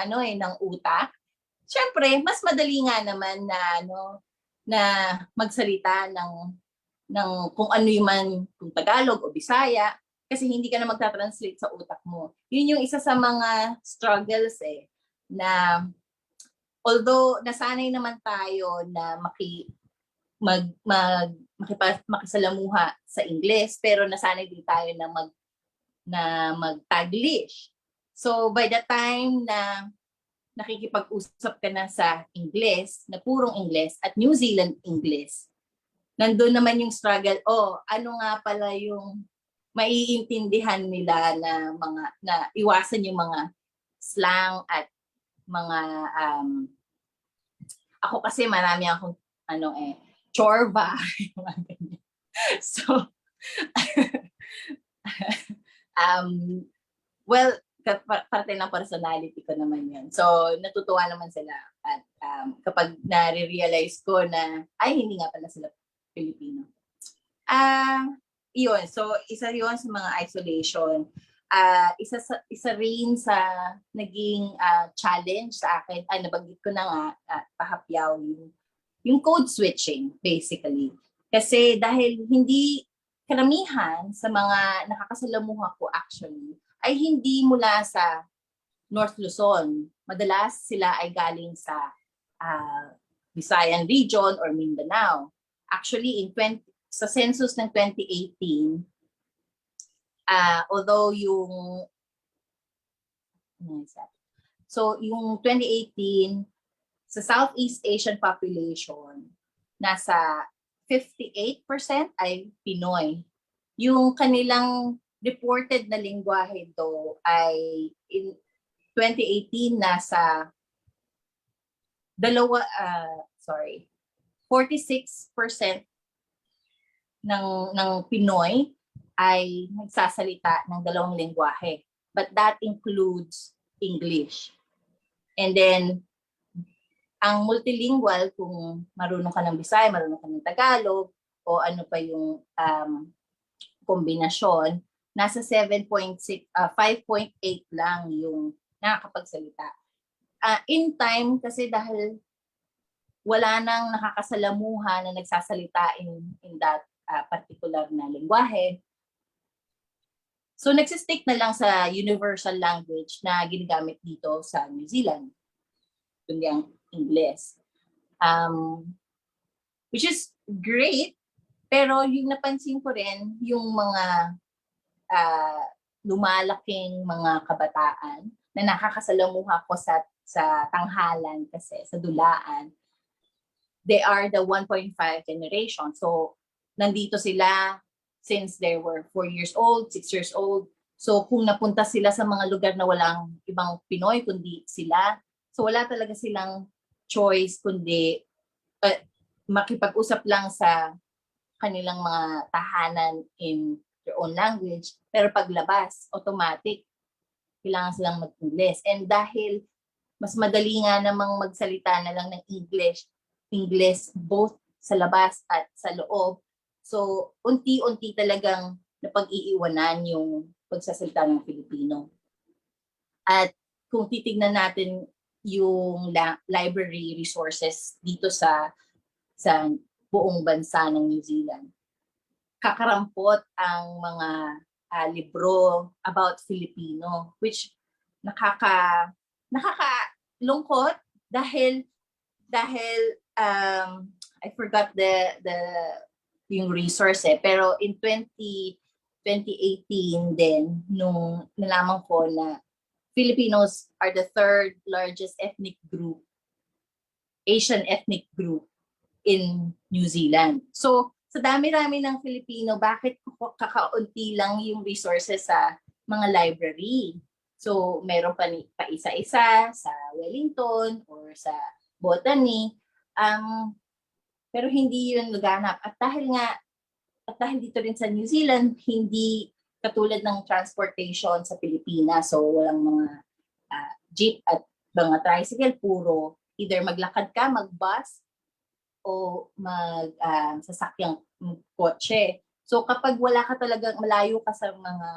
utak. Siyempre, mas madali nga naman na magsalita ng kung ano yung man, kung Tagalog o Bisaya, kasi hindi ka na magta-translate sa utak mo. Yun yung isa sa mga struggles na although nasanay naman tayo na makisalamuha sa Ingles, pero nasanay din tayo na mag-Taglish. So by the time na nakikipag-usap ka na sa Ingles, na purong Ingles at New Zealand English, nandun naman yung struggle, ano nga pala yung maiintindihan nila na iwasan yung mga slang at mga ako kasi marami akong chorba. So well, parte ng personality ko naman yun. So natutuwa naman sila at kapag nare-realize ko na ay hindi nga pala sila Filipino. Yun, so isa yun sa mga isolation. Isa rin sa naging challenge sa akin, nabanggit ko na nga, pahapyaw yung code switching, basically. Kasi dahil hindi karamihan sa mga nakakasalamuha ko actually, ay hindi mula sa North Luzon. Madalas sila ay galing sa Visayan region or Mindanao. Actually, sa census ng 2018, although yung 2018, sa Southeast Asian population, nasa 58% ay Pinoy. Yung kanilang reported na lingwahe do ay in 2018 nasa 46% ng Pinoy ay nagsasalita ng 2 lingwahe. But that includes English. And then, ang multilingual, kung marunong ka ng Bisaya, marunong ka ng Tagalog, o ano pa yung kombinasyon, nasa 5.8 lang yung nakakapagsalita. In time, kasi dahil wala nang nakakasalamuha na nagsasalita in that particular na lingwahe. So nagsistick na lang sa universal language na ginagamit dito sa New Zealand, kundi ang Ingles. Which is great, pero yung napansin ko rin, yung mga lumalaking mga kabataan na nakakasalamuha ko sa tanghalan kasi, sa dulaan, they are the 1.5 generation. So, nandito sila since they were 4 years old, 6 years old. So, kung napunta sila sa mga lugar na walang ibang Pinoy, kundi sila, so wala talaga silang choice, kundi makipag-usap lang sa kanilang mga tahanan in their own language. Pero paglabas, automatic, kailangan silang mag-English. And dahil mas madali nga namang magsalita na lang ng English both sa labas at sa loob. So, unti-unti talagang napag-iiwanan yung pagsasalita ng Filipino. At kung titignan natin yung library resources dito sa buong bansa ng New Zealand, kakarampot ang mga libro about Filipino, which nakakalungkot dahil I forgot yung resource pero in 2018 din nung nalaman ko na Filipinos are the third largest ethnic group, Asian ethnic group in New Zealand. So sa dami-dami ng Filipino, bakit kakaunti lang yung resources sa mga library? So meron pa isa-isa sa Wellington or sa Botany. Pero hindi yun laganap. At dahil dito rin sa New Zealand, hindi katulad ng transportation sa Pilipinas. So walang mga jeep at mga tricycle, puro either maglakad ka, mag-bus, o sasakyang kotse. So kapag wala ka talagang malayo ka sa mga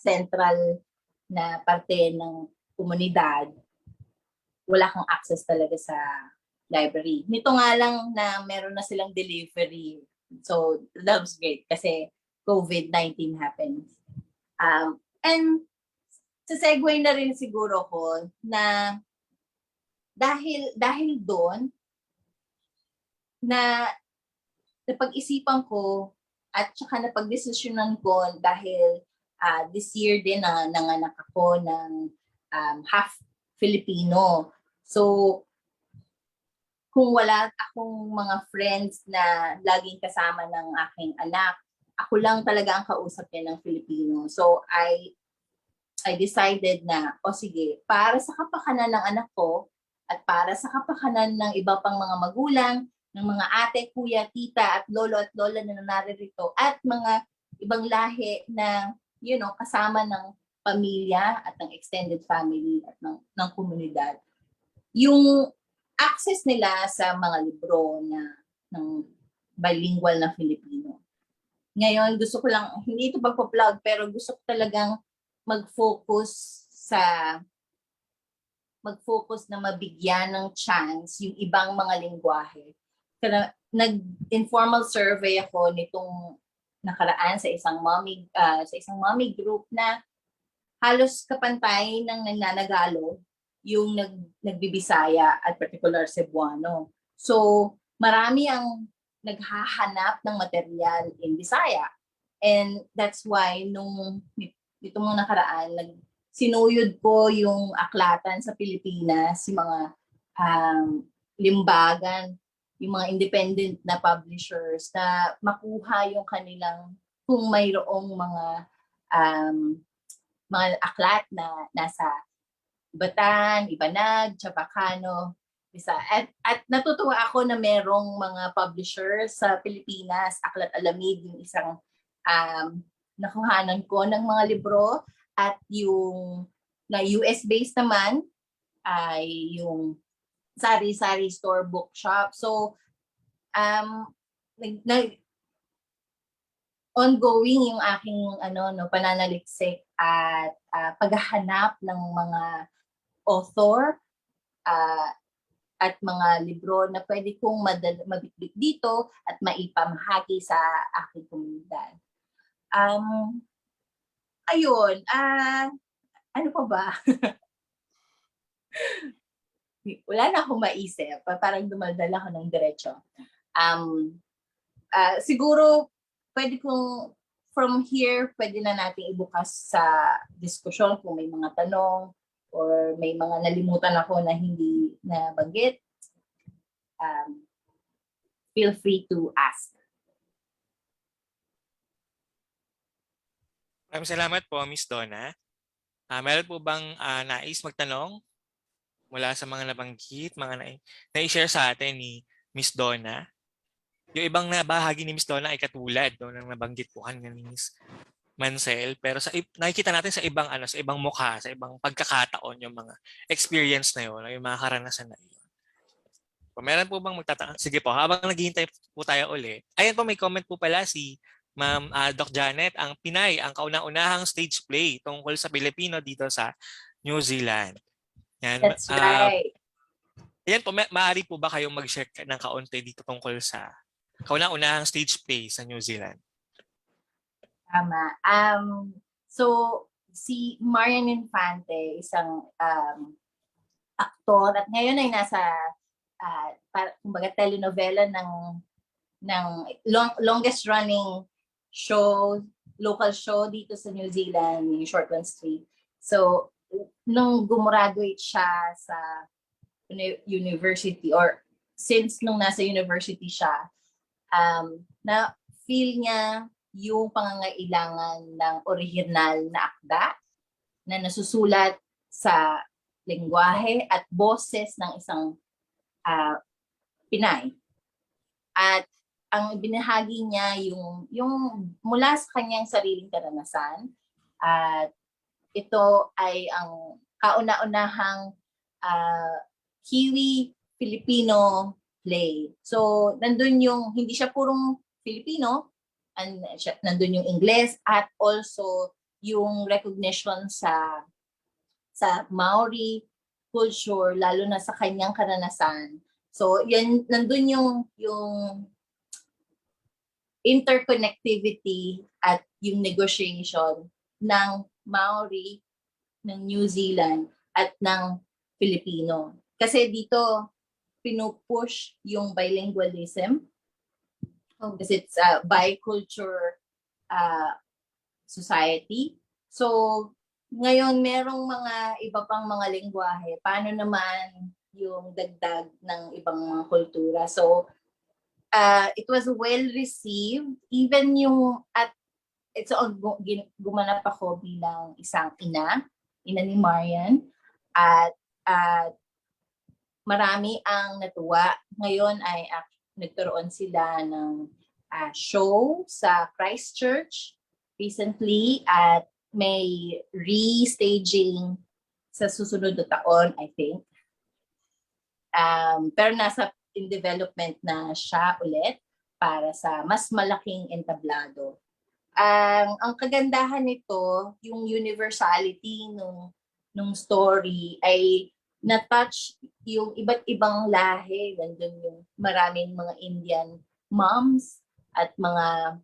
central na parte ng komunidad, wala kang access talaga sa library. Nito nga lang na meron na silang delivery. So that was great kasi COVID-19 happens. And sa segue na rin siguro ko na dahil doon na napag-isipan ko at saka napag-desisyonan ko dahil this year din na nanganak ako ng half Filipino. So, kung wala akong mga friends na laging kasama ng aking anak, ako lang talaga ang kausap niya ng Filipino. So, I decided na, sige, para sa kapakanan ng anak ko at para sa kapakanan ng iba pang mga magulang, ng mga ate, kuya, tita, at lolo at lola na naririto, at mga ibang lahi na, kasama ng pamilya at ng extended family at ng komunidad. Yung access nila sa mga libro ng bilingual na Filipino. Ngayon, gusto ko lang, hindi ito pagpa-plug, pero gusto ko talagang mag-focus na mabigyan ng chance yung ibang mga lingwahe. Nag-informal survey ako nitong nakaraan sa isang mommy group na halos kapantay ng nananagalog yung nagbibisaya at particular Cebuano. So, marami ang naghahanap ng material in Bisaya. And that's why nitong nakaraan, sinuyod ko yung aklatan sa Pilipinas, yung mga limbagan, yung mga independent na publishers na makuha yung kanilang, kung mayroong mga aklat na nasa Batan, Ibanag, Chabacano, Bisa. At natutuwa ako na merong mga publishers sa Pilipinas, Aklat Alamid, yung isang nakuhanan ko ng mga libro, at yung na US-based naman ay yung Sari-Sari Store Bookshop. So, ongoing yung aking pananaliksik at paghahanap ng mga author at mga libro na pwede kong mabitbit dito at maipamahagi sa aking komunidad. Ayun, ano pa ba? Wala na akong maisip. Parang dumaldal ako ng diretso. Siguro, pwede kong, from here, pwede na natin ibukas sa diskusyon kung may mga tanong or may mga nalimutan ako na hindi nabanggit. feel free to ask. Maraming salamat po, Miss Donna. Meron po bang nais magtanong mula sa mga nabanggit, mga na-share sa atin ni Miss Donna? Yung ibang nabahagi ni Miss Donna ay katulad ng nabanggit po kanina ni Miss Mansell, pero nakikita natin sa ibang sa ibang mukha, sa ibang pagkakataon yung mga experience na yun, yung mga karanasan na yun. Kung meron po bang magtatanong? Sige po, habang naghihintay po tayo ulit. Ayan po, may comment po pala si Ma'am Doc Janet, ang Pinay, ang kauna-unahang stage play tungkol sa Pilipino dito sa New Zealand. Yan. That's right. Yan po, maaari po ba kayong mag-share ng kaunti dito tungkol sa kauna-unahang stage play sa New Zealand? Tama. So, si Marian Infante, isang aktor, at ngayon ay nasa, kumbaga, telenovela ng longest running show, local show dito sa New Zealand, yung Shortland Street. So, nung gumraduate siya sa university, or since nung nasa university siya, na feel niya yung pangangailangan ng original na akda na nasusulat sa lengguwahe at boses ng isang Pinay. At ang binahagi niya yung mula sa kanyang sariling karanasan, at ito ay ang kauna-unahang Kiwi-Filipino play. So, nandun yung, hindi siya purong Filipino, and nandun yung Ingles, at also yung recognition sa Maori culture, lalo na sa kanyang karanasan. So, yan, nandun yung interconnectivity at yung negotiation ng Maori, ng New Zealand, at ng Filipino. Kasi dito, pinupush yung bilingualism. Kasi it's a biculture society. So, ngayon, merong mga iba pang mga lengguwahe. Paano naman yung dagdag ng ibang mga kultura? So, it was well received. Even yung, gumanap ako bilang isang ina ni Marian. At marami ang natuwa. Ngayon ay nagkaroon sila ng show sa Christchurch recently, at may restaging sa susunod na taon, I think. Pero nasa in development na siya ulit para sa mas malaking entablado. Ang kagandahan nito, yung universality nung story ay na-touch yung iba't ibang lahi. Nandun yung maraming mga Indian moms at mga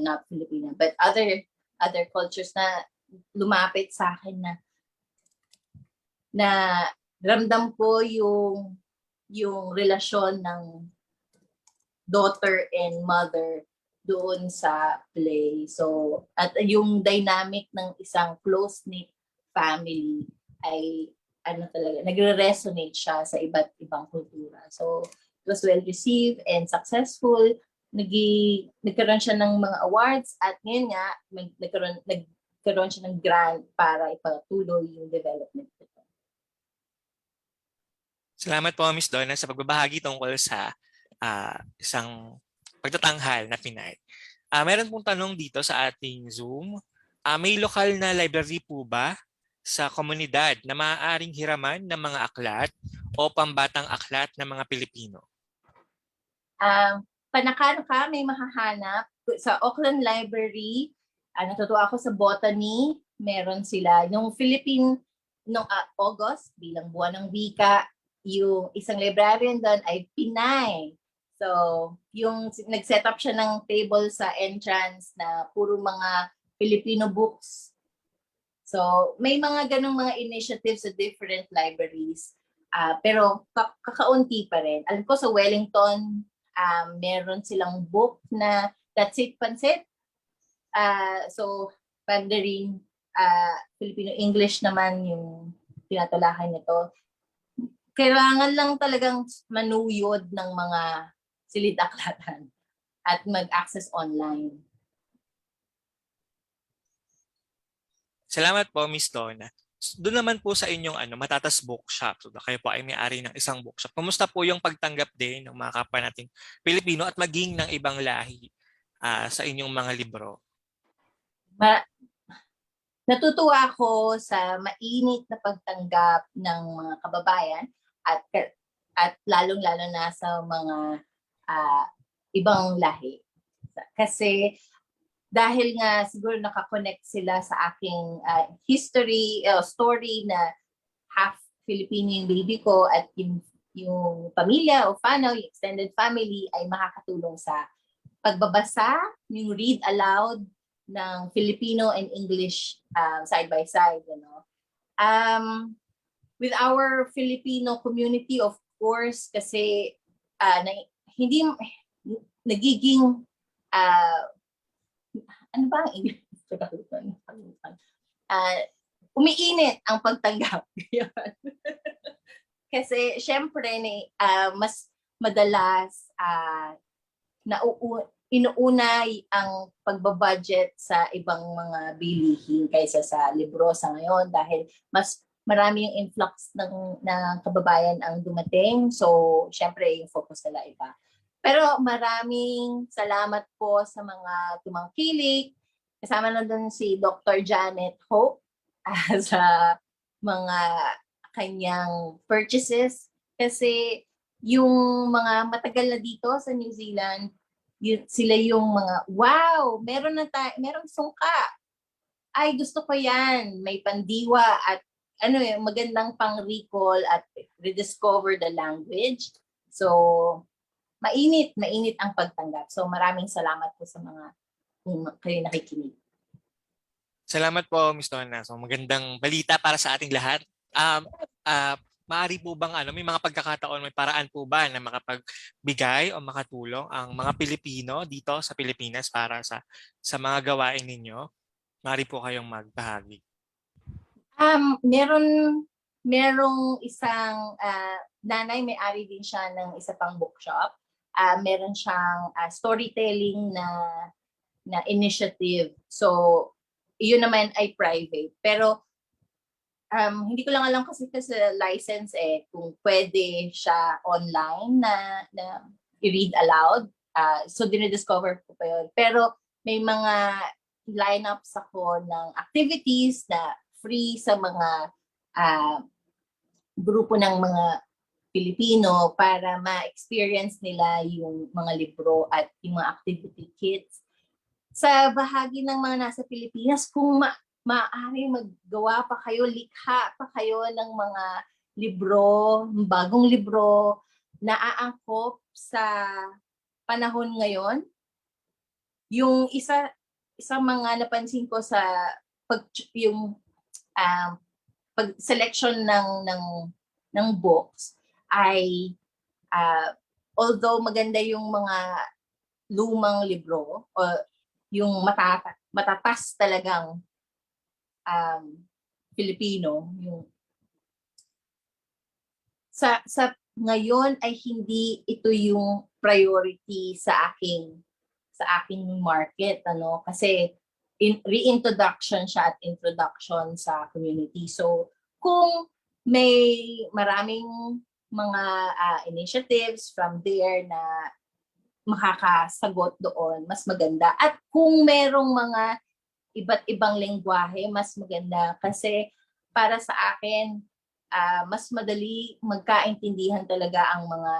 not Filipino, but other cultures na lumapit sa akin na ramdam ko yung relasyon ng daughter and mother doon sa play. So, at yung dynamic ng isang close-knit family ay talaga, nagre-resonate siya sa iba't ibang kultura. So, it was well received and successful. Nagkaroon siya ng mga awards, at ngayon nga nagkaroon siya ng grant para ipatuloy yung development nito. Salamat po, Miss Donna, sa pagbabahagi tungkol sa isang pagtatanghal na Pinay. Meron pong tanong dito sa ating Zoom. May lokal na library po ba sa komunidad na maaaring hiraman ng mga aklat o pambatang aklat ng mga Pilipino? Panakano ka, may mahahanap. Sa Auckland Library, natutuwa ako sa botany, meron sila. Nung August, bilang buwan ng wika, yung isang librarian doon ay Pinay. So, yung nag-set up siya ng table sa entrance na puro mga Filipino books. So, may mga ganong mga initiatives sa different libraries. Pero kakaunti pa rin. Alam ko sa Wellington, meron silang book na That's It Pansit. So, Mandarin, Filipino English naman yung tinatalakan nito. kailangan lang talagang manuyod ng mga silid-aklatan at mag-access online. Salamat po, Miss Donna. Doon naman po sa inyong Matatas Bookshop. So, kayo po ay may-ari ng isang bookshop. Kumusta po yung pagtanggap din ng mga kapwa nating Pilipino at maging ng ibang lahi sa inyong mga libro? Natutuwa ako sa mainit na pagtanggap ng mga kababayan at lalong-lalo na sa mga ibang lahi. Kasi dahil nga siguro nakakonect sila sa aking story na half Filipino yung baby ko at yung pamilya o yung extended family ay makakatulong sa pagbabasa, yung read aloud ng Filipino and English side by side. With our Filipino community, of course, kasi hindi nagiging ano ba ang English? Umiinit ang pagtanggap. Kasi syempre mas madalas inuuna ang pagbabudget sa ibang mga bilihin kaysa sa libro sa ngayon dahil mas marami yung influx ng kababayan ang dumating. So, syempre, yung focus nila iba. Pero maraming salamat po sa mga tumangkilik. Kasama na doon si Dr. Janet Hope sa mga kanyang purchases. Kasi yung mga matagal na dito sa New Zealand, sila yung mga, wow, merong sungka. Ay, gusto ko yan. May pandiwa at magandang pang-recall at rediscover the language. So, mainit ang pagtanggap. So, maraming salamat po sa mga kayo nakikinig. Salamat po, Miss Donna. So, magandang balita para sa ating lahat. Maaari po bang may mga pagkakataon, may paraan po ba na makapagbigay o makatulong ang mga Pilipino dito sa Pilipinas para sa mga gawain ninyo? Maaari po kayong magbahagi. Merong isang nanay, may-ari din siya ng isa pang bookshop. Meron siyang storytelling na initiative. So, yun naman ay private. Pero hindi ko lang alam kasi license kung pwede siya online na i-read aloud. So, dinidiscover ko pa yun. Pero may mga lineups ako ng activities na free sa mga grupo ng mga Pilipino para ma-experience nila yung mga libro at yung mga activity kits. Sa bahagi ng mga nasa Pilipinas, kung maaari maggawa pa kayo, likha pa kayo ng mga libro, bagong libro na aangkop sa panahon ngayon. Yung isa mga napansin ko sa pag-selection ng books ay although maganda yung mga lumang libro o yung matatas talagang Filipino, yung sa ngayon ay hindi ito yung priority sa aking market kasi reintroduction siya at introduction sa community. So kung may maraming mga initiatives from there na makakasagot doon, mas maganda. At kung merong mga iba't ibang lengguwahe, mas maganda. Kasi para sa akin, mas madali magkaintindihan talaga ang mga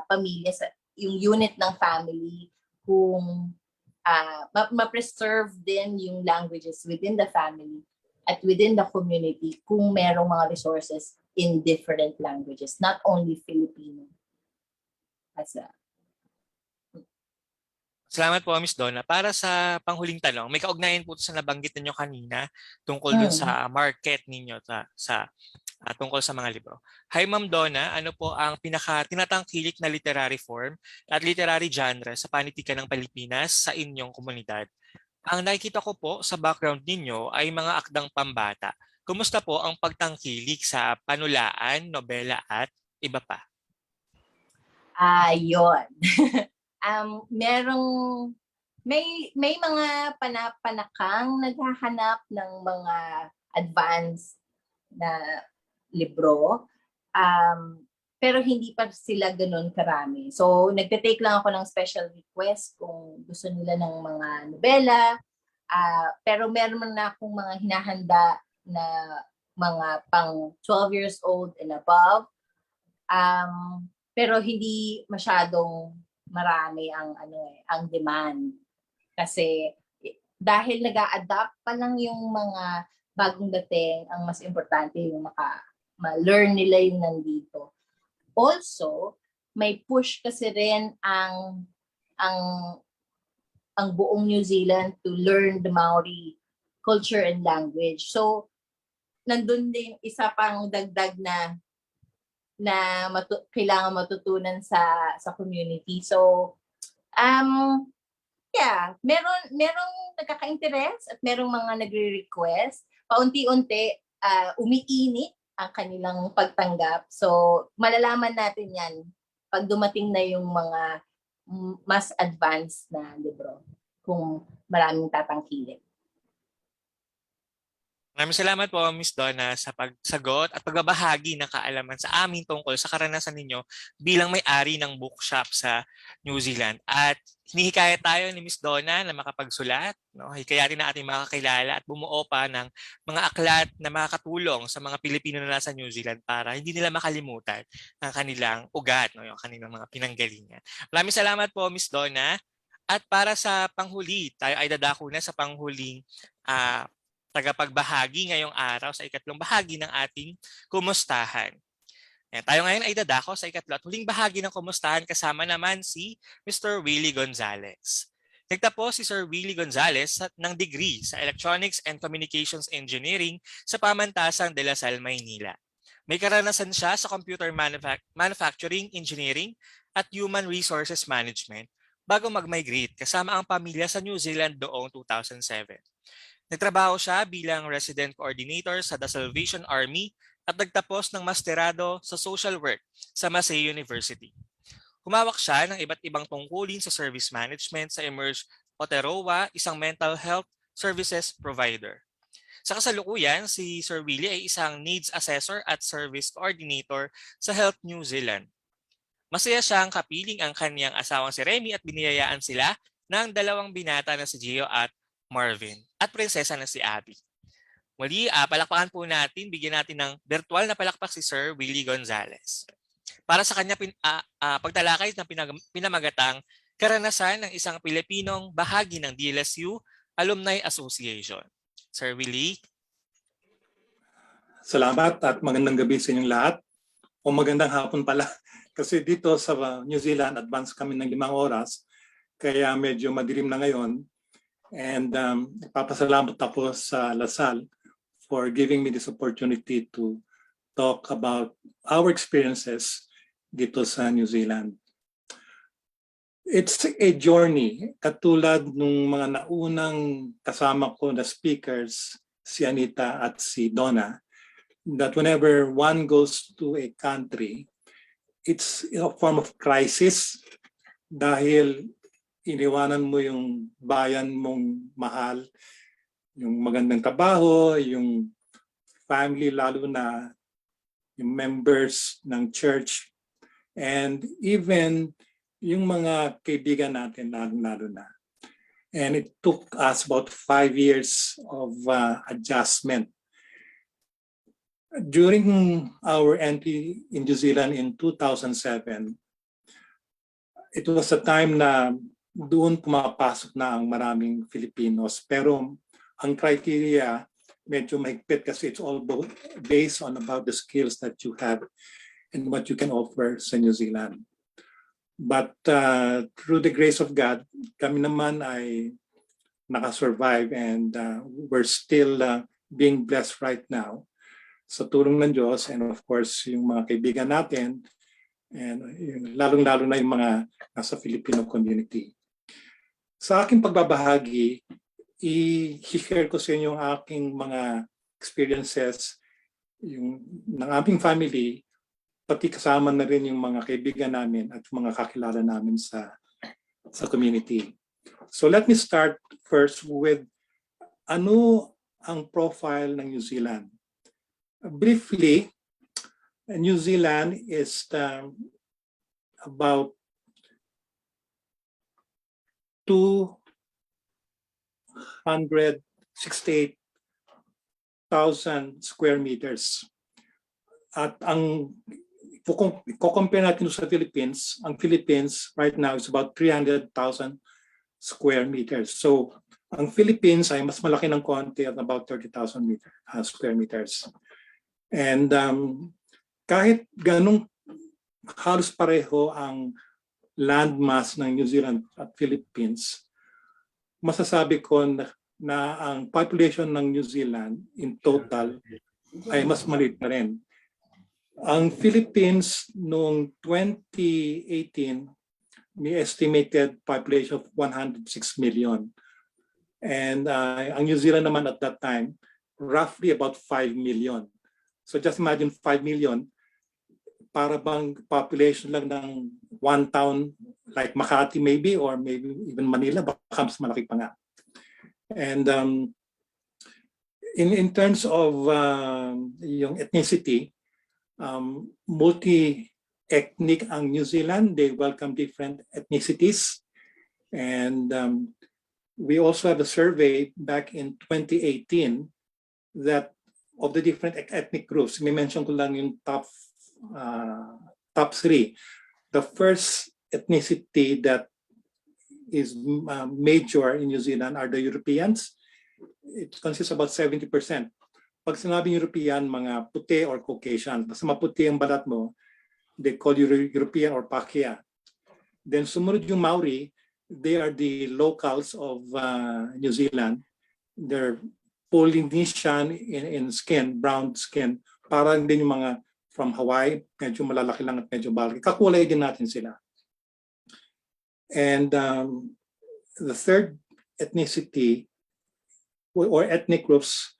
pamilya, yung unit ng family, kung ma-preserve din yung languages within the family at within the community kung merong mga resources in different languages, not only Filipino. Salamat po, Miss Donna. Para sa panghuling tanong, may kaugnayan po sa nabanggit ninyo kanina tungkol dun sa market ninyo tungkol sa mga libro. Hi, Ma'am Donna. Ano po ang tinatangkilik na literary form at literary genre sa panitikan ng Pilipinas sa inyong komunidad? Ang nakikita ko po sa background ninyo ay mga akdang pambata. Kumusta po ang pagtangkilik sa panulaan, nobela at iba pa? Yun. Merong may mga panapanakang naghahanap ng mga advanced na libro. Pero hindi pa sila ganun karami. So, nagte-take lang ako ng special request kung gusto nila ng mga nobela. Pero meron na akong mga hinahanda na mga pang 12 years old and above. Pero hindi masyadong marami ang demand. Kasi dahil nag-a-adapt pa lang yung mga bagong dating, ang mas importante yung ma-learn nila yung nandito. Also, may push kasi rin ang buong New Zealand to learn the Maori culture and language. So, nandun din isa pang dagdag na kailangan matutunan sa community. So, yeah, merong nagkaka-interest at merong mga nagre-request. Paunti-unti, umiinit ang kanilang pagtanggap. So, malalaman natin yan pag dumating na yung mga mas advanced na libro kung maraming tatangkilin. Maraming salamat po, Ms. Donna, sa pagsagot at pagbabahagi ng kaalaman sa amin tungkol sa karanasan ninyo bilang may-ari ng bookshop sa New Zealand. At hinihikayat tayo ni Ms. Donna na makapagsulat, no? Hikayatin na ating makakilala at bumuo pa ng mga aklat na makakatulong sa mga Pilipino na nasa New Zealand para hindi nila makalimutan ang kanilang ugat, no? Yung kanilang mga pinanggalingan. Maraming salamat po, Ms. Donna. At para sa panghuli, tayo ay dadako na sa panghuling tagapagbahagi ngayong araw sa ikatlong bahagi ng ating kumustahan. Tayo ngayon ay dadako sa ikatlo at huling bahagi ng kumustahan kasama naman si Mr. Willie Gonzales. Nagtapos si Sir Willie Gonzales ng degree sa Electronics and Communications Engineering sa Pamantasang de La Salle, Maynila. May karanasan siya sa Computer Manufacturing Engineering at Human Resources Management bago mag-migrate kasama ang pamilya sa New Zealand noong 2007. Nagtrabaho siya bilang resident coordinator sa The Salvation Army at nagtapos ng masterado sa social work sa Massey University. Humawak siya ng iba't ibang tungkulin sa service management sa Emerge Aotearoa, isang mental health services provider. Sa kasalukuyan, si Sir Willie ay isang needs assessor at service coordinator sa Health New Zealand. Masaya siyang kapiling ang kanyang asawang si Remy at biniyayaan sila ng dalawang binata na si Gio at Marvin at prinsesa na si Abby. Muli, palakpakan po natin, bigyan natin ng virtual na palakpak si Sir Willie Gonzales para sa kanya pagtalakay ng pinamagatang karanasan ng isang Pilipinong bahagi ng DLSU Alumni Association. Sir Willie. Salamat at magandang gabi sa inyong lahat. O magandang hapon pala. Kasi dito sa New Zealand, advance kami ng 5 oras. Kaya medyo madilim na ngayon. And papasalamat ako sa LaSalle for giving me this opportunity to talk about our experiences dito sa New Zealand. It's a journey, katulad nung mga naunang kasama ko na speakers, si Anita at si Donna, that whenever one goes to a country, it's a form of crisis dahil iniwanan mo yung bayan mong mahal, yung magandang trabaho, yung family, lalo na yung members ng church, and even yung mga kaibigan natin, lalo na. And it took us about 5 years of adjustment. During our entry in New Zealand in 2007, it was a time na doon pumapasok na ang maraming Filipinos. Pero ang criteria medyo mahigpit kasi it's all based on about the skills that you have and what you can offer sa New Zealand. But through the grace of God, kami naman ay nakasurvive and we're still being blessed right now sa tulong ng Diyos, and of course yung mga kaibigan natin, and lalong-lalo na yung mga nasa Filipino community. Sa aking pagbabahagi, i-share ko sa inyo ang aking mga experiences ng aming family pati kasama na rin yung mga kaibigan namin at mga kakilala namin sa community. So let me start first with ano ang profile ng New Zealand. Briefly, New Zealand is about 268,000 square meters. At kung compare natin sa Philippines, ang Philippines right now is about 300,000 square meters. So, ang Philippines ay mas malaki ng konti at about 30,000 square meters. And kahit ganong halos pareho ang landmass ng New Zealand at Philippines, masasabi ko na ang population ng New Zealand in total ay mas maliit na rin. Ang Philippines noong 2018 may estimated population of 106 million. And ang New Zealand naman at that time, roughly about 5 million. So just imagine 5 million, para bang population lang ng one town like Makati maybe, or maybe even Manila, baka mas malaki pa nga. And in terms of yung ethnicity, multi-ethnic ang New Zealand. They welcome different ethnicities. And we also have a survey back in 2018 that of the different ethnic groups, may mention ko lang yung top three. The first ethnicity that is major in New Zealand are the Europeans. It consists about 70%. Pag sinabing European, mga puti or Caucasian, basta maputi ang balat mo, they call you European or Pakia. Then sumunod yung Maori, they are the locals of New Zealand. They're Polynesian in skin, brown skin. Parang din yung mga from Hawaii, medyo malalaki lang at medyo balaki. Kakulay din natin sila. And the third ethnicity or ethnic groups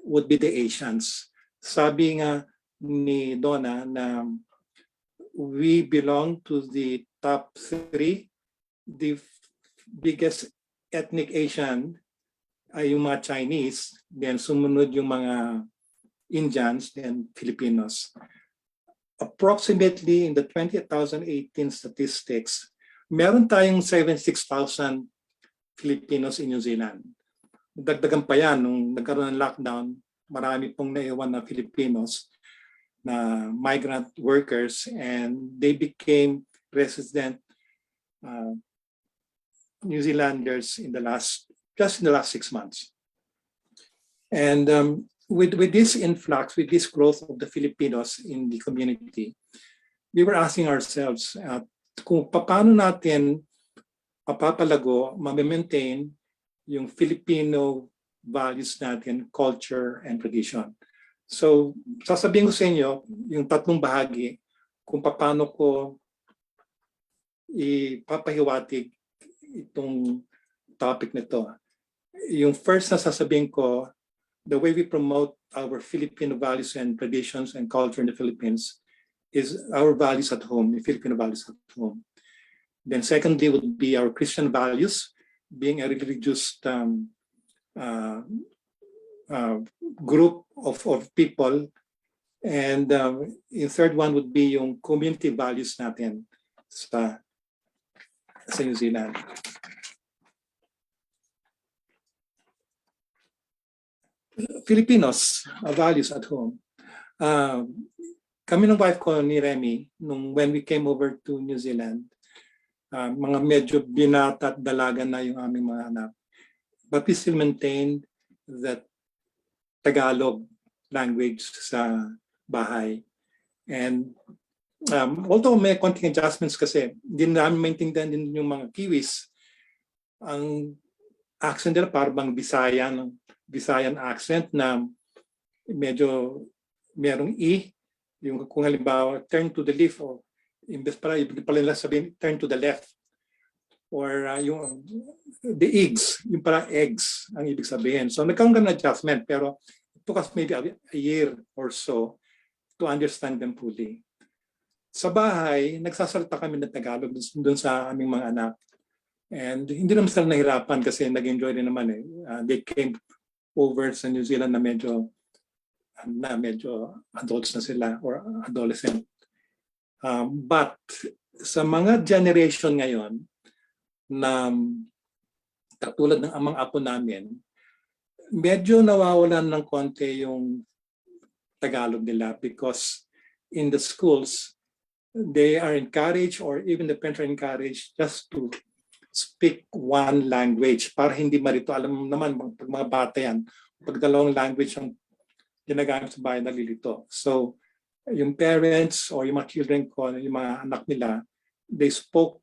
would be the Asians. Sabi nga ni Donna na we belong to the top three. The biggest ethnic Asian ay yung mga Chinese, then sumunod yung mga Indians, then Filipinos. Approximately in the 2018 statistics, meron tayong 76,000 Filipinos in New Zealand. Dagdagan pa yan, nung nagkaroon ng lockdown, marami pong naiwan na Filipinos na migrant workers, and they became resident New Zealanders in the last 6 months. And with this influx, with this growth of the Filipinos in the community, we were asking ourselves kung paano natin mapapalago, ma-maintain yung Filipino values natin, culture and tradition. So, sasabihin ko sa inyo yung tatlong bahagi kung paano ko ipapahiwatig itong topic nito. Yung first na sasabihin ko, the way we promote our Filipino values and traditions and culture in the Philippines is our values at home, the Filipino values at home. Then secondly would be our Christian values, being a religious group of people. And yung third one would be yung community values natin sa New Zealand. Filipinos values at home. Kami ng wife ko ni Remy, when we came over to New Zealand, mga medyo binata at dalaga na yung aming mga anak. But we still maintained that Tagalog language sa bahay. And although may konting adjustments kasi, hindi namin maintindihan din yung mga Kiwis. Ang accent nila parang Visayan accent na medyo merong E. Yung kung halimbawa, turn to the left, o imbes pala nila sabihin, turn to the left. Or yung the eggs, yung pala eggs ang ibig sabihin. So nagkaroon ka ng adjustment, pero it took us maybe a year or so to understand them fully. Sa bahay, nagsasalita kami ng Tagalog dun sa aming mga anak. And hindi naman sila nahirapan kasi nag-enjoy din naman eh. They came over sa New Zealand na medyo adults na sila or adolescent. But sa mga generation ngayon na katulad ng amang apo namin, medyo nawawalan ng konti yung Tagalog nila because in the schools, they are encouraged or even the parents are encouraged just to speak one language para hindi marito. Alam mo naman, pag mga bata yan, pag dalawang language ang ginagamit sa bahay, nalilito. So, yung parents or yung mga children ko, yung mga anak nila, they spoke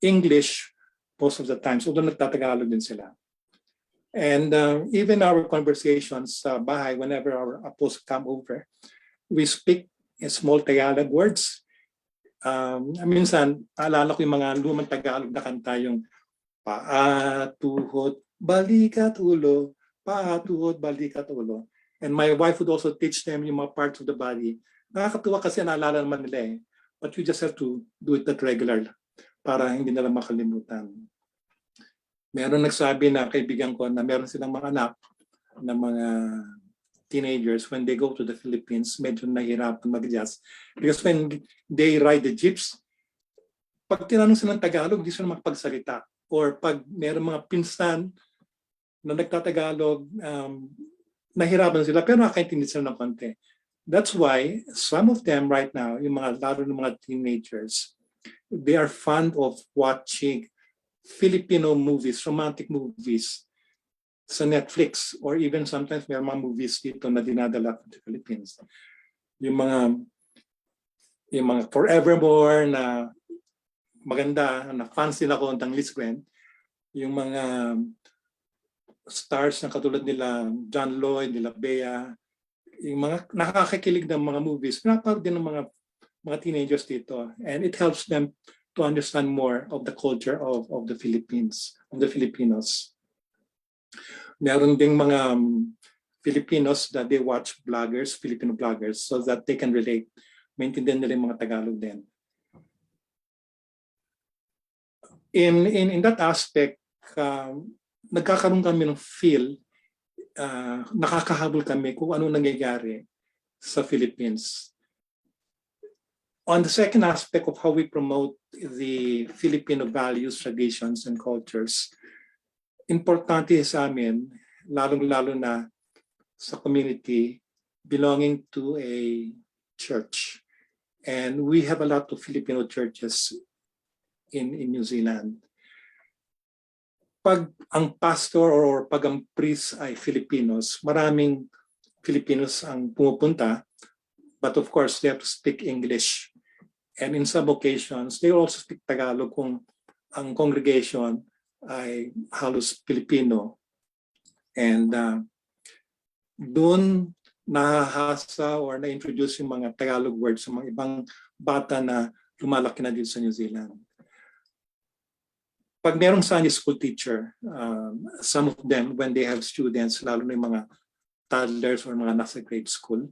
English most of the time. So, doon nagtatagalog din sila. And even our conversations sa bahay, whenever our apos come over, we speak in small Tagalog words. Minsan, alala ko yung mga lumang Tagalog na kanta, yung paa, tuhod, balikat, ulo, paa, tuhod, balikat, ulo. And my wife would also teach them yung mga parts of the body. Nakakatuwa kasi naalala naman nila eh. But you just have to do it that regular para hindi nila makalimutan. Meron nagsabi na kaibigan ko na meron silang mga anak na mga teenagers when they go to the Philippines, medyo nahirapan mag-adjust. Because when they ride the jeeps, pag tinanong sila ng Tagalog, di sila makapagsalita. Or pag meron mga pinsan na nagtatagalog, nahirapan sila, pero nakakaintindi sila ng konti. That's why some of them right now, yung mga lalo ng mga teenagers, they are fond of watching Filipino movies, romantic movies sa Netflix or even sometimes may mga movies dito na dinadala sa Philippines. Yung mga Forevermore na maganda, na fans nila ko ng Liz Gwen, yung mga stars na katulad nila John Lloyd, nila Bea, yung mga nakakakilig ng mga movies, pinapanood din ng mga teenagers dito. And it helps them to understand more of the culture of the Philippines, of the Filipinos. Meron ding mga Filipinos that they watch bloggers, Filipino bloggers, so that they can relate. Maintindihan nila yung mga Tagalog din. In that aspect, nagkakaroon kami ng feel, nakakahabol kami kung ano nangyayari sa Philippines. On the second aspect of how we promote the Filipino values, traditions, and cultures, importante sa amin, lalong-lalo na sa community belonging to a church. And we have a lot of Filipino churches in New Zealand. Pag ang pastor or pag ang priest ay Filipinos, maraming Filipinos ang pumupunta, but of course they have to speak English. And in some occasions, they also speak Tagalog kung ang congregation ay halos Pilipino. And doon nahahasa or na-introduce yung mga Tagalog words sa mga ibang bata na lumalaki na dito sa New Zealand. Pag merong Sunday school teacher, some of them, when they have students, lalo na yung mga toddlers or mga nasa grade school,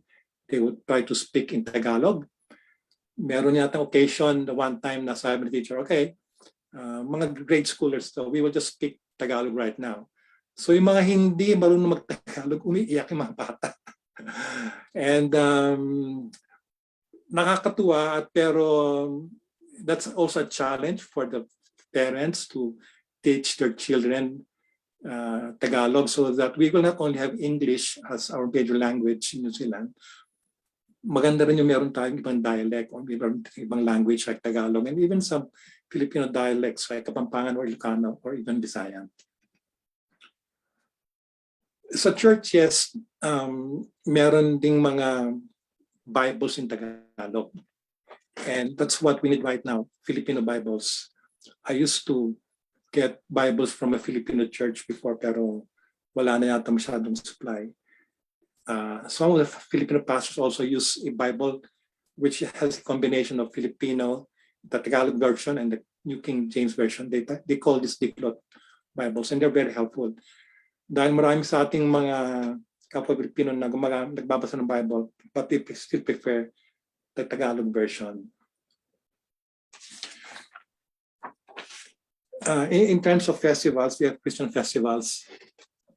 they would try to speak in Tagalog. Meron yata occasion, the one time na sabi ng teacher, okay, mga grade schoolers to, we will just speak Tagalog right now. So yung mga hindi marunong mag-Tagalog, umiiyak yung mga bata. And nakakatuwa, pero that's also a challenge for the parents to teach their children Tagalog so that we will not only have English as our major language in New Zealand, maganda rin yung meron tayong ibang dialect or ibang language like Tagalog and even some Filipino dialects like Kapampangan or Ilocano or even Visayan. Sa churches, meron ding mga Bibles in Tagalog. And that's what we need right now, Filipino Bibles. I used to get Bibles from a Filipino church before pero wala na yata masyadong supply. Some of the Filipino pastors also use a Bible which has a combination of Filipino, the Tagalog version, and the New King James Version. They call this Diklot Bibles, and they're very helpful. Dahil marami sa ating mga kapwa Filipino na nagbabasa ng Bible, but they still prefer the Tagalog version. In terms of festivals, we have Christian festivals.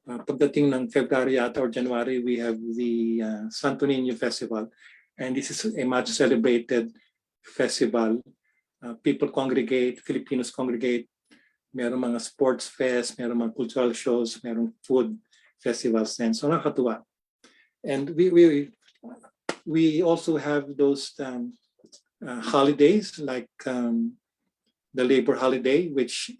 Pagdating ng February or January, we have the Santo Niño Festival. And this is a much celebrated festival. People congregate, Filipinos congregate. Merong mga sports fest, merong mga cultural shows, merong food festivals. And so nakakatuwa. And we also have those holidays like the Labor Holiday, which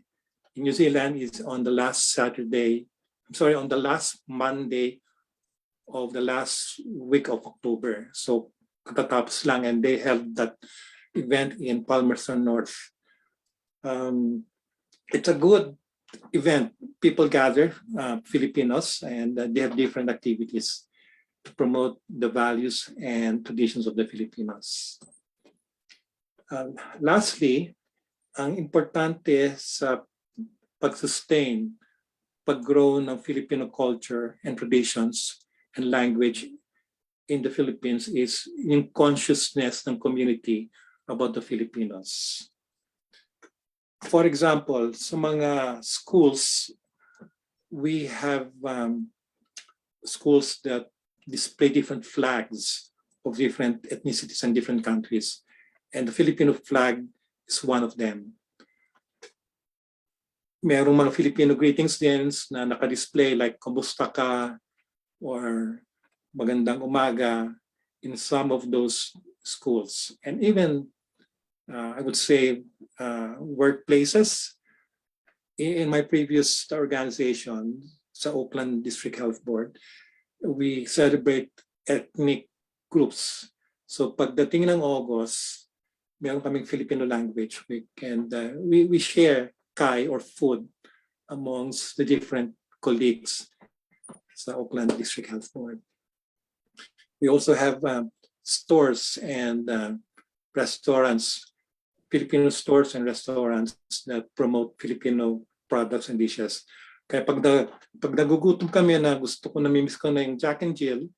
in New Zealand is on the last on the last Monday of the last week of October. So katatapos lang, and they held that event in Palmerston North. It's a good event. People gather, Filipinos, and they have different activities to promote the values and traditions of the Filipinos. Lastly, ang importante sa pag-sustain, pag-grow ng Filipino culture and traditions and language in the Philippines is yung consciousness ng community about the Filipinos. For example, sa mga schools, we have schools that display different flags of different ethnicities and different countries. And the Filipino flag is one of them. Merong mga Filipino greetings din na naka-display like kamusta ka or magandang umaga in some of those schools. And even, I would say, workplaces. In my previous organization, sa Oakland District Health Board, we celebrate ethnic groups. So pagdating ng August, meron kaming Filipino language week, and we share kai or food amongst the different colleagues sa Oakland District Health Board. We also have stores and restaurants, Filipino stores and restaurants that promote Filipino products and dishes. Kaya pag nagugutom kami na gusto ko, namimiss ko na yung Jack and Jill,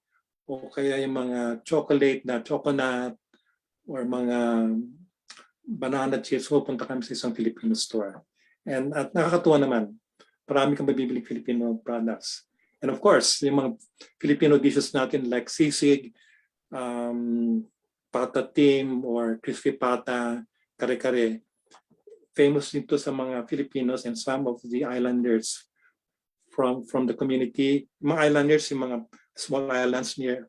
o kaya yung mga chocolate na chocolate or mga banana chips, pupunta kami sa isang Filipino store. And at nakakatuwa naman, marami kang mabibiling Filipino products. And of course, yung mga Filipino dishes natin like sisig, patatim or crispy pata, kare-kare, famous dito sa mga Filipinos and some of the islanders from the community. Mga islanders, yung mga small islands near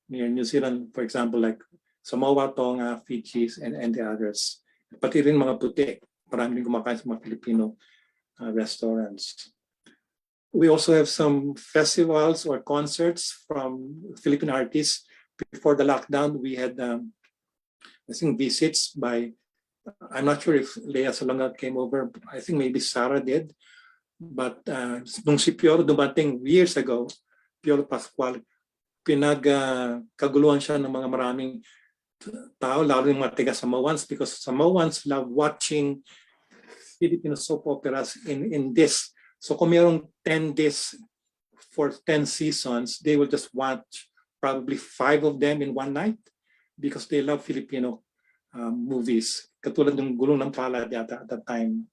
New Zealand, for example, like Samoa, Tonga, Fiji, and the others. Pati rin mga puti. Marami rin kumakain sa mga Filipino restaurants. We also have some festivals or concerts from Filipino artists. Before the lockdown, we had, I think, visits by, I'm not sure if Lea Salonga came over. I think maybe Sarah did. But nung si Piolo dumating years ago, Piolo Pascual, pinagkaguluhan siya ng mga maraming tao, lalo yung mga taga Samoans, because Samoans love watching Filipino soap operas in this. So kung mayroong 10 days for 10 seasons, they will just watch probably 5 of them in one night because they love Filipino movies. Katulad ng Gulong ng Palad yata at that time.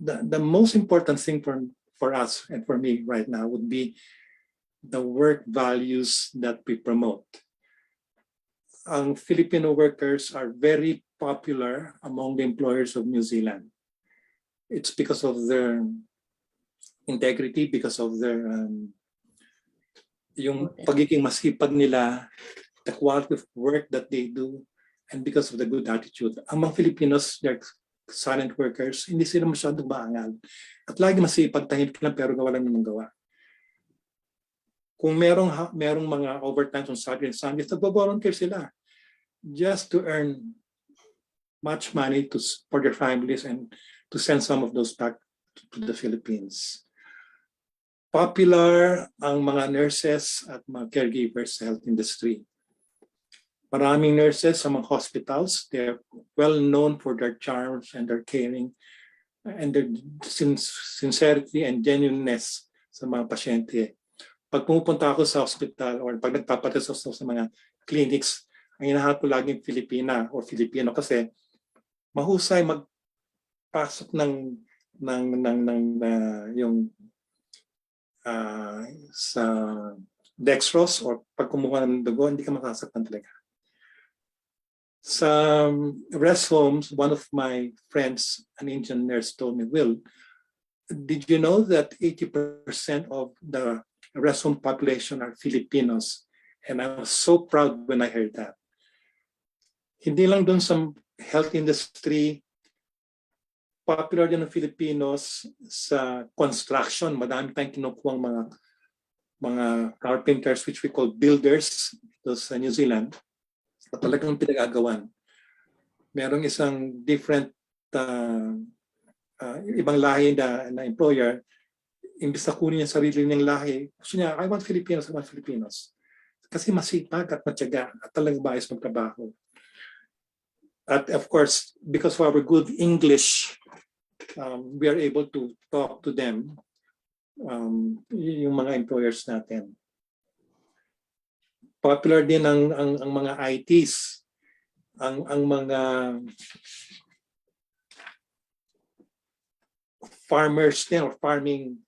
The most important thing for us and for me right now would be the work values that we promote. Ang Filipino workers are very popular among the employers of New Zealand. It's because of their integrity, because of their yung pagiging masipag nila, the quality of work that they do, and because of the good attitude. Ang mga Filipinos, they're silent workers, hindi sila masyadong maangal. At lagi masipag, tahimik lang pero gawa lang ng gawa. Kung merong mga overtime on Saturday and Sunday, nagbo-volunteer sila just to earn much money for their families and to send some of those back to the Philippines. Popular ang mga nurses at mga caregivers sa health industry. Maraming nurses sa mga hospitals, they're well known for their charms and their caring and their sincerity and genuineness sa mga pasyente. Pag pumupunta ako sa hospital or pag nagpapatas sa mga clinics, ang hinahanap ko laging Filipina o Filipino kasi mahusay magpasok yung sa dextrose or pag kumuha ng dugo, hindi ka masasaktan talaga. Sa rest homes, one of my friends, an Indian nurse, told me, Will, did you know that 80% of the rest home population are Filipinos? And I was so proud when I heard that. Hindi lang dun sa health industry, popular din ng Filipinos sa construction. Madami tayong kinukuha mga carpenters, which we call builders sa New Zealand, na talagang pinag-agawan. Merong isang different, ibang lahi na employer, imbis na kunin niya sarili niyang lahi, gusto niya, I want Filipinos. Kasi masipag at matyaga at talagang maayos magtrabaho. At of course, because of our good English, we are able to talk to them, yung mga employers natin. Popular din ang mga ITs, ang mga farmers din or farming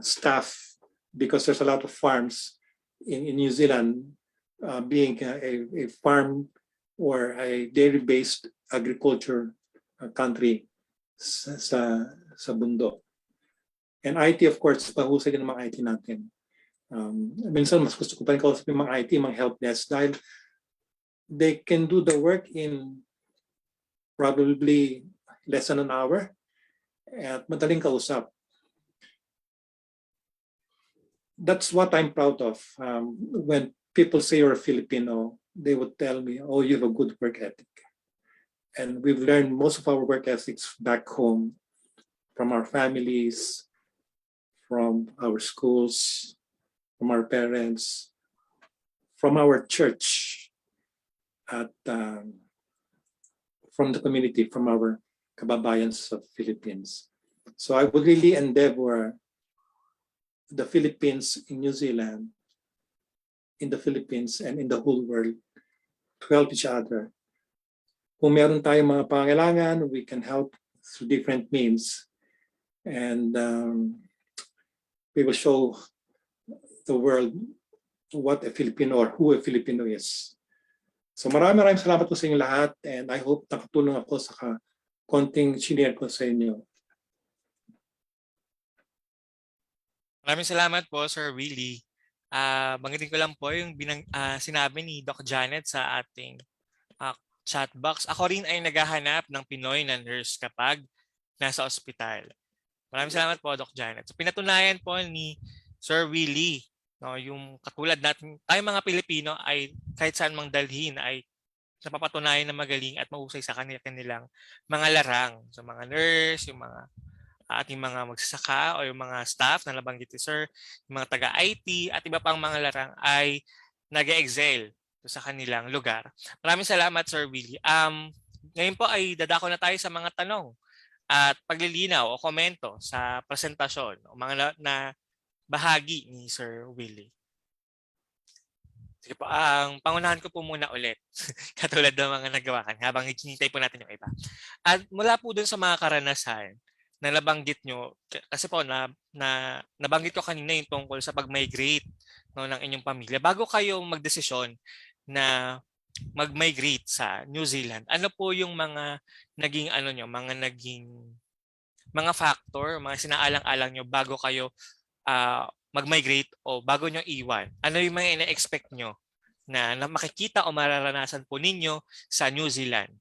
staff, because there's a lot of farms in New Zealand, being a farm or a dairy-based agriculture country sa bundok. And IT, of course, pahusay din ng mga IT natin. Minsan, mas gusto ko pa rin kausapin mga IT, mga help desk, dahil they can do the work in probably less than an hour at madaling kausap. That's what I'm proud of. When people say you're a Filipino, they would tell me, oh, you have a good work ethic. And we've learned most of our work ethics back home from our families, from our schools, from our parents, from our church, at from the community, from our kababayans of Philippines. So I would really endeavor the Philippines in New Zealand, in the Philippines, and in the whole world to help each other. Kung meron tayong mga pangailangan, we can help through different means. And we will show the world what a Filipino or who a Filipino is. So maraming salamat po sa inyo lahat, and I hope nakatulong ako sa konting shinare ko sa inyo. Maraming salamat po, Sir Willie. Banggitin ko lang po yung sinabi ni Doc Janet sa ating chat box. Ako rin ay naghahanap ng Pinoy na nurse kapag nasa ospital. Maraming salamat po, Doc Janet. So, pinatunayan po ni Sir Willie, no, yung katulad natin, tayo mga Pilipino ay kahit saan mang dalhin ay napapatunayan na magaling at mahusay sa kanilang mga larang. So, mga nurse, yung mga ating mga magsasaka o yung mga staff na nabanggit ni Sir, yung mga taga-IT at iba pang mga larang ay nag-excel sa kanilang lugar. Maraming salamat, Sir Willie. Ngayon po ay dadako na tayo sa mga tanong at paglilinaw o komento sa presentasyon o mga na bahagi ni Sir Willie. Sige po, ang pangunahan ko po muna ulit, katulad ng mga nagawa kan, habang hinintay po natin yung iba. At mula po dun sa mga karanasan na nabanggit nyo, kasi po nabanggit ko kanina yung tungkol sa pag-migrate, no, ng inyong pamilya. Bago kayo magdesisyon na mag-migrate sa New Zealand, ano po yung mga naging mga factor, mga sinaalang-alang nyo bago kayo mag-migrate o bago nyo iwan? Ano yung mga ina-expect nyo na makikita o mararanasan po ninyo sa New Zealand?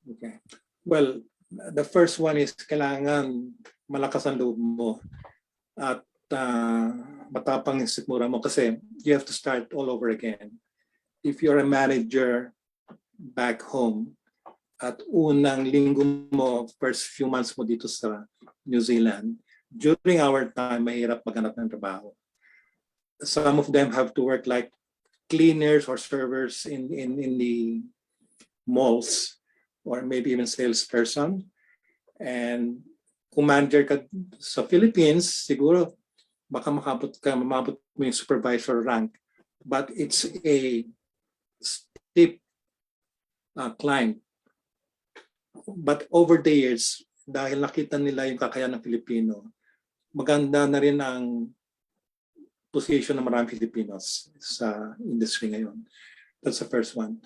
Okay. Well, the first one is kailangan malakas ang loob mo at matapang yung sikmura mo kasi you have to start all over again. If you're a manager back home at unang linggo mo, first few months mo dito sa New Zealand, during our time, mahirap maghanap ng trabaho. Some of them have to work like cleaners or servers in the malls or maybe even salesperson. And kung manager ka sa Philippines, siguro baka mamabot mo yung supervisor rank. But it's a steep climb But over the years, dahil nakita nila yung kakayahan ng Filipino, maganda na rin ang position ng maraming Filipinos sa industry ngayon. That's the first one.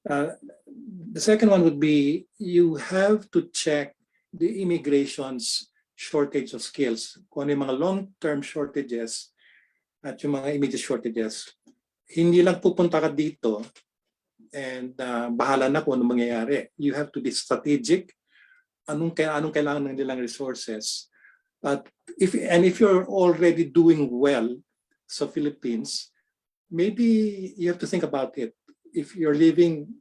The second one would be you have to check the immigration's shortage of skills. Kung ano yung mga long-term shortages at yung mga immediate shortages. Hindi lang pupunta ka dito and bahala na kung ano mangyayari. You have to be strategic. Anong kailangan ng nilang resources. But if you're already doing well sa Philippines, maybe you have to think about it. If you're living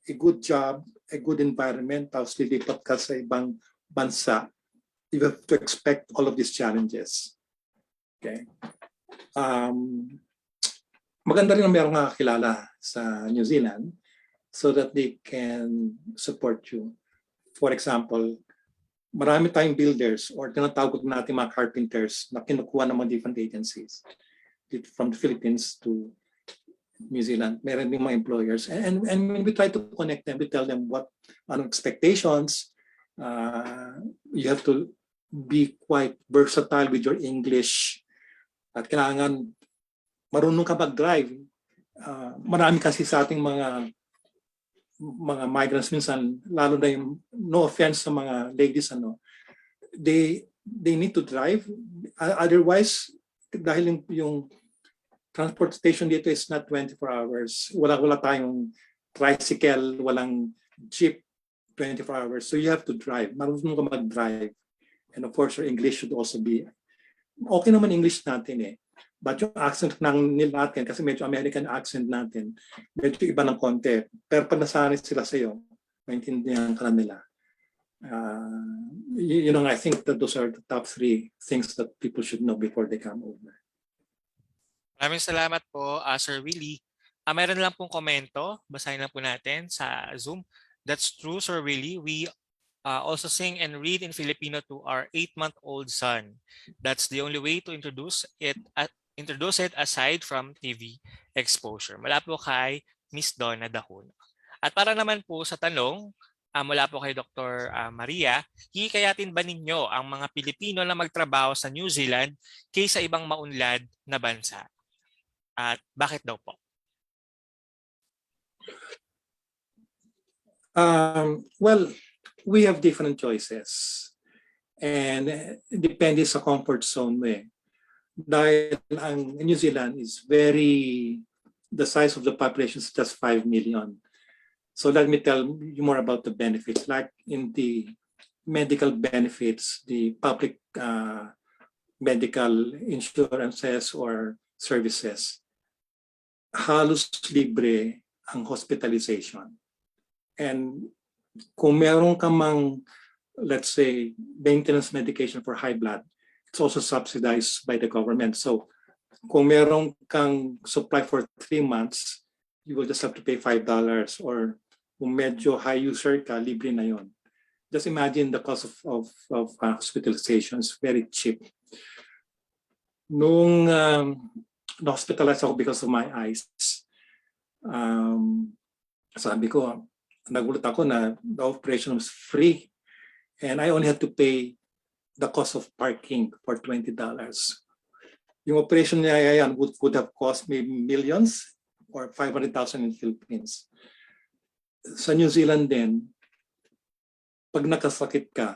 a good job, a good environment, tapos lilipat ka sa ibang bansa, you have to expect all of these challenges. Okay. Maganda rin na mayroong kakilala sa New Zealand so that they can support you. For example, marami tayong builders or tinatawag natin mga carpenters na kinukuha ng mga different agencies from the Philippines to New Zealand. Meron din mga employers. And when we try to connect them, we tell them what expectations. You have to be quite versatile with your English. At kailangan marunong ka mag-drive. Marami kasi sa ating mga migrants minsan, lalo na yung, no offense sa mga ladies, they need to drive. Otherwise, dahil yung transportation dito is not 24 hours. Wala tayong tricycle, walang jeep 24 hours. So you have to drive. Marunong ka mag-drive. And of course, your English should also be, okay naman English natin But yung accent natin, kasi medyo American accent natin, medyo iba ng konti. Pero pag nasanay sila sa'yo, maintindihan ka na nila. I think that those are the top 3 things that people should know before they come over. Maraming salamat po, Sir Willie. Mayroon lang pong komento. Basahin lang po natin sa Zoom. That's true, Sir Willie. We also sing and read in Filipino to our 8-month-old son. That's the only way to introduce it aside from TV exposure. Mula po kay Miss Donna Dahuno. At para naman po sa tanong, mula po kay Dr. Maria, hikayatin ba ninyo ang mga Pilipino na magtrabaho sa New Zealand kaysa ibang maunlad na bansa? At bakit daw po? Well, we have different choices. And depende sa comfort zone mo Dahil ang New Zealand is the size of the population is just 5 million. So let me tell you more about the benefits. Like in the medical benefits, the public medical insurances or services, halos libre ang hospitalization. And kung meron ka mang, let's say, maintenance medication for high blood, it's also subsidized by the government. So kung meron kang supply for 3 months, you will just have to pay $5. Or kung medyo high user ka, libre na yon. Just imagine the cost of hospitalization is very cheap. Nung na-hospitalize ako because of my eyes, sabi ko, nagulat ako na the operation was free. And I only had to pay the cost of parking for $20. Yung operation niya yan would have cost maybe millions or 500,000 in the Philippines. Sa New Zealand din, pag nakasakit ka,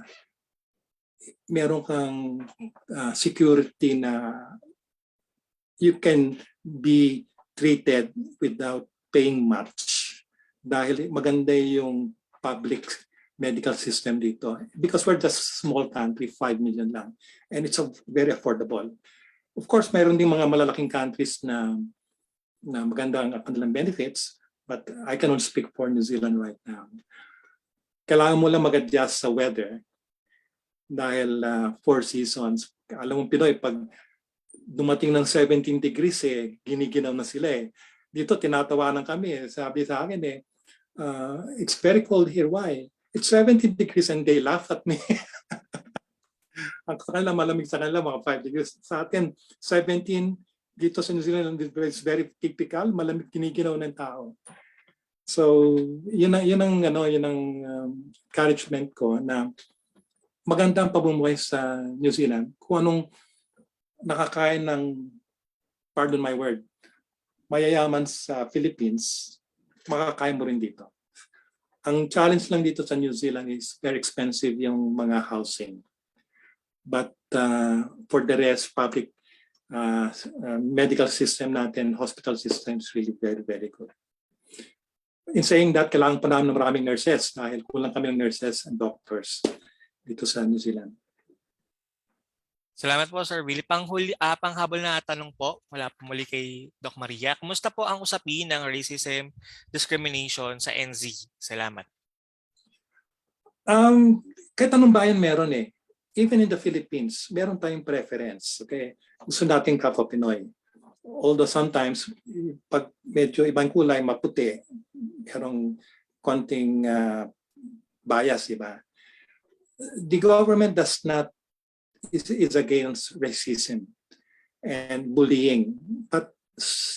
meron kang security na you can be treated without paying much. Dahil maganda yung public medical system dito. Because we're just a small country, 5 million lang. And it's very affordable. Of course, mayroon din mga malalaking countries na maganda ang kanilang benefits, but I cannot speak for New Zealand right now. Kailangan mo lang mag-adjust sa weather dahil 4 seasons. Alam mo Pinoy, pag dumating ng 17 degrees, giniginaw na sila Dito, tinatawanan kami. Sabi sa akin it's very cold here. Why? It's 17 degrees and they laugh at me. Ang kanila malamig sa kanila, mga 5 degrees. Sa atin, 17 dito sa New Zealand, it's very typical, malamig, kiniginaw ng tao. So, yun ang encouragement ko na magandang pamumuhay sa New Zealand. Kung anong nakakain ng, pardon my word, mayayaman sa Philippines, makakain mo rin dito. Ang challenge lang dito sa New Zealand is very expensive yung mga housing. But for the rest, public medical system natin, hospital system is really very, very good. In saying that, kailangan pa namin ng maraming nurses dahil kulang kami ng nurses and doctors dito sa New Zealand. Salamat po, Sir Willie. Panghabol na tanong po mula po muli kay Doc Maria. Kumusta po ang usapin ng racism, discrimination sa NZ? Salamat. Kahit anong bayan meron eh. Even in the Philippines, meron tayong preference. Okay? Gusto nating kapwa Pinoy. Although sometimes, pag medyo ibang kulay, maputi, merong konting bias, diba? The government is against racism and bullying, but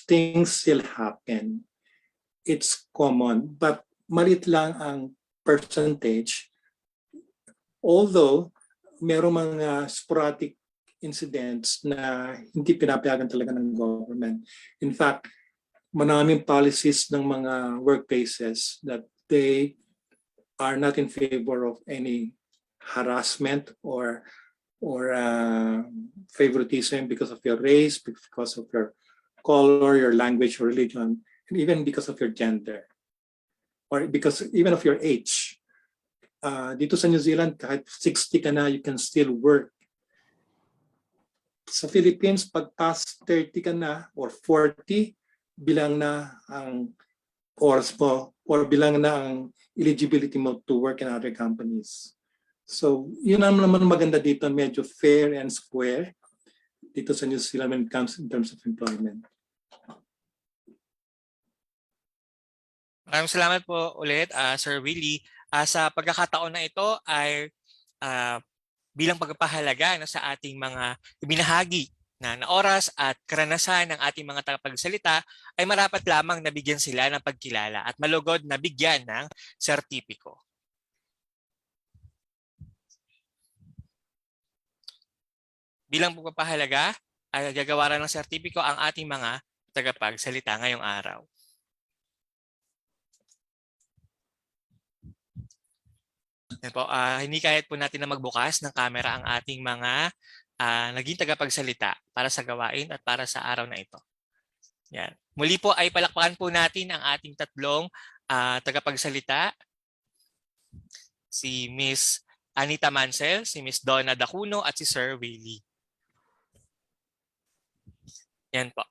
things still happen. It's common, but malit lang ang percentage. Although, merong mga sporadic incidents na hindi pinapayagan talaga ng government. In fact, maraming policies ng mga workplaces that they are not in favor of any harassment or favoritism because of your race, because of your color, your language, your religion, and even because of your gender, or because even of your age. Dito sa New Zealand, kahit 60 ka na, you can still work. Sa Philippines, pag past 30 ka na or 40, bilang na ang oras mo or bilang na ang eligibility mo to work in other companies. So, yun ang naman maganda dito, medyo fair and square dito sa New Zealand when it comes in terms of employment. Maraming salamat po ulit, Sir Willie. Sa pagkakataon na ito ay bilang pagpapahalaga sa ating mga ibinahagi na oras at karanasan ng ating mga tagapagsalita ay marapat lamang nabigyan sila ng pagkilala at malugod na bigyan ng sertipiko. Bilang pagpapahalaga ay gagawaran ng sertipiko ang ating mga tagapagsalita ngayong araw. Yan po, hindi kahit po natin na magbukas ng camera ang ating mga naging tagapagsalita para sa gawain at para sa araw na ito. Yan. Muli po ay palakpakan po natin ang ating tatlong tagapagsalita. Si Miss Anita Mansell, si Miss Donna Dacuno at si Sir Willie. Yan po.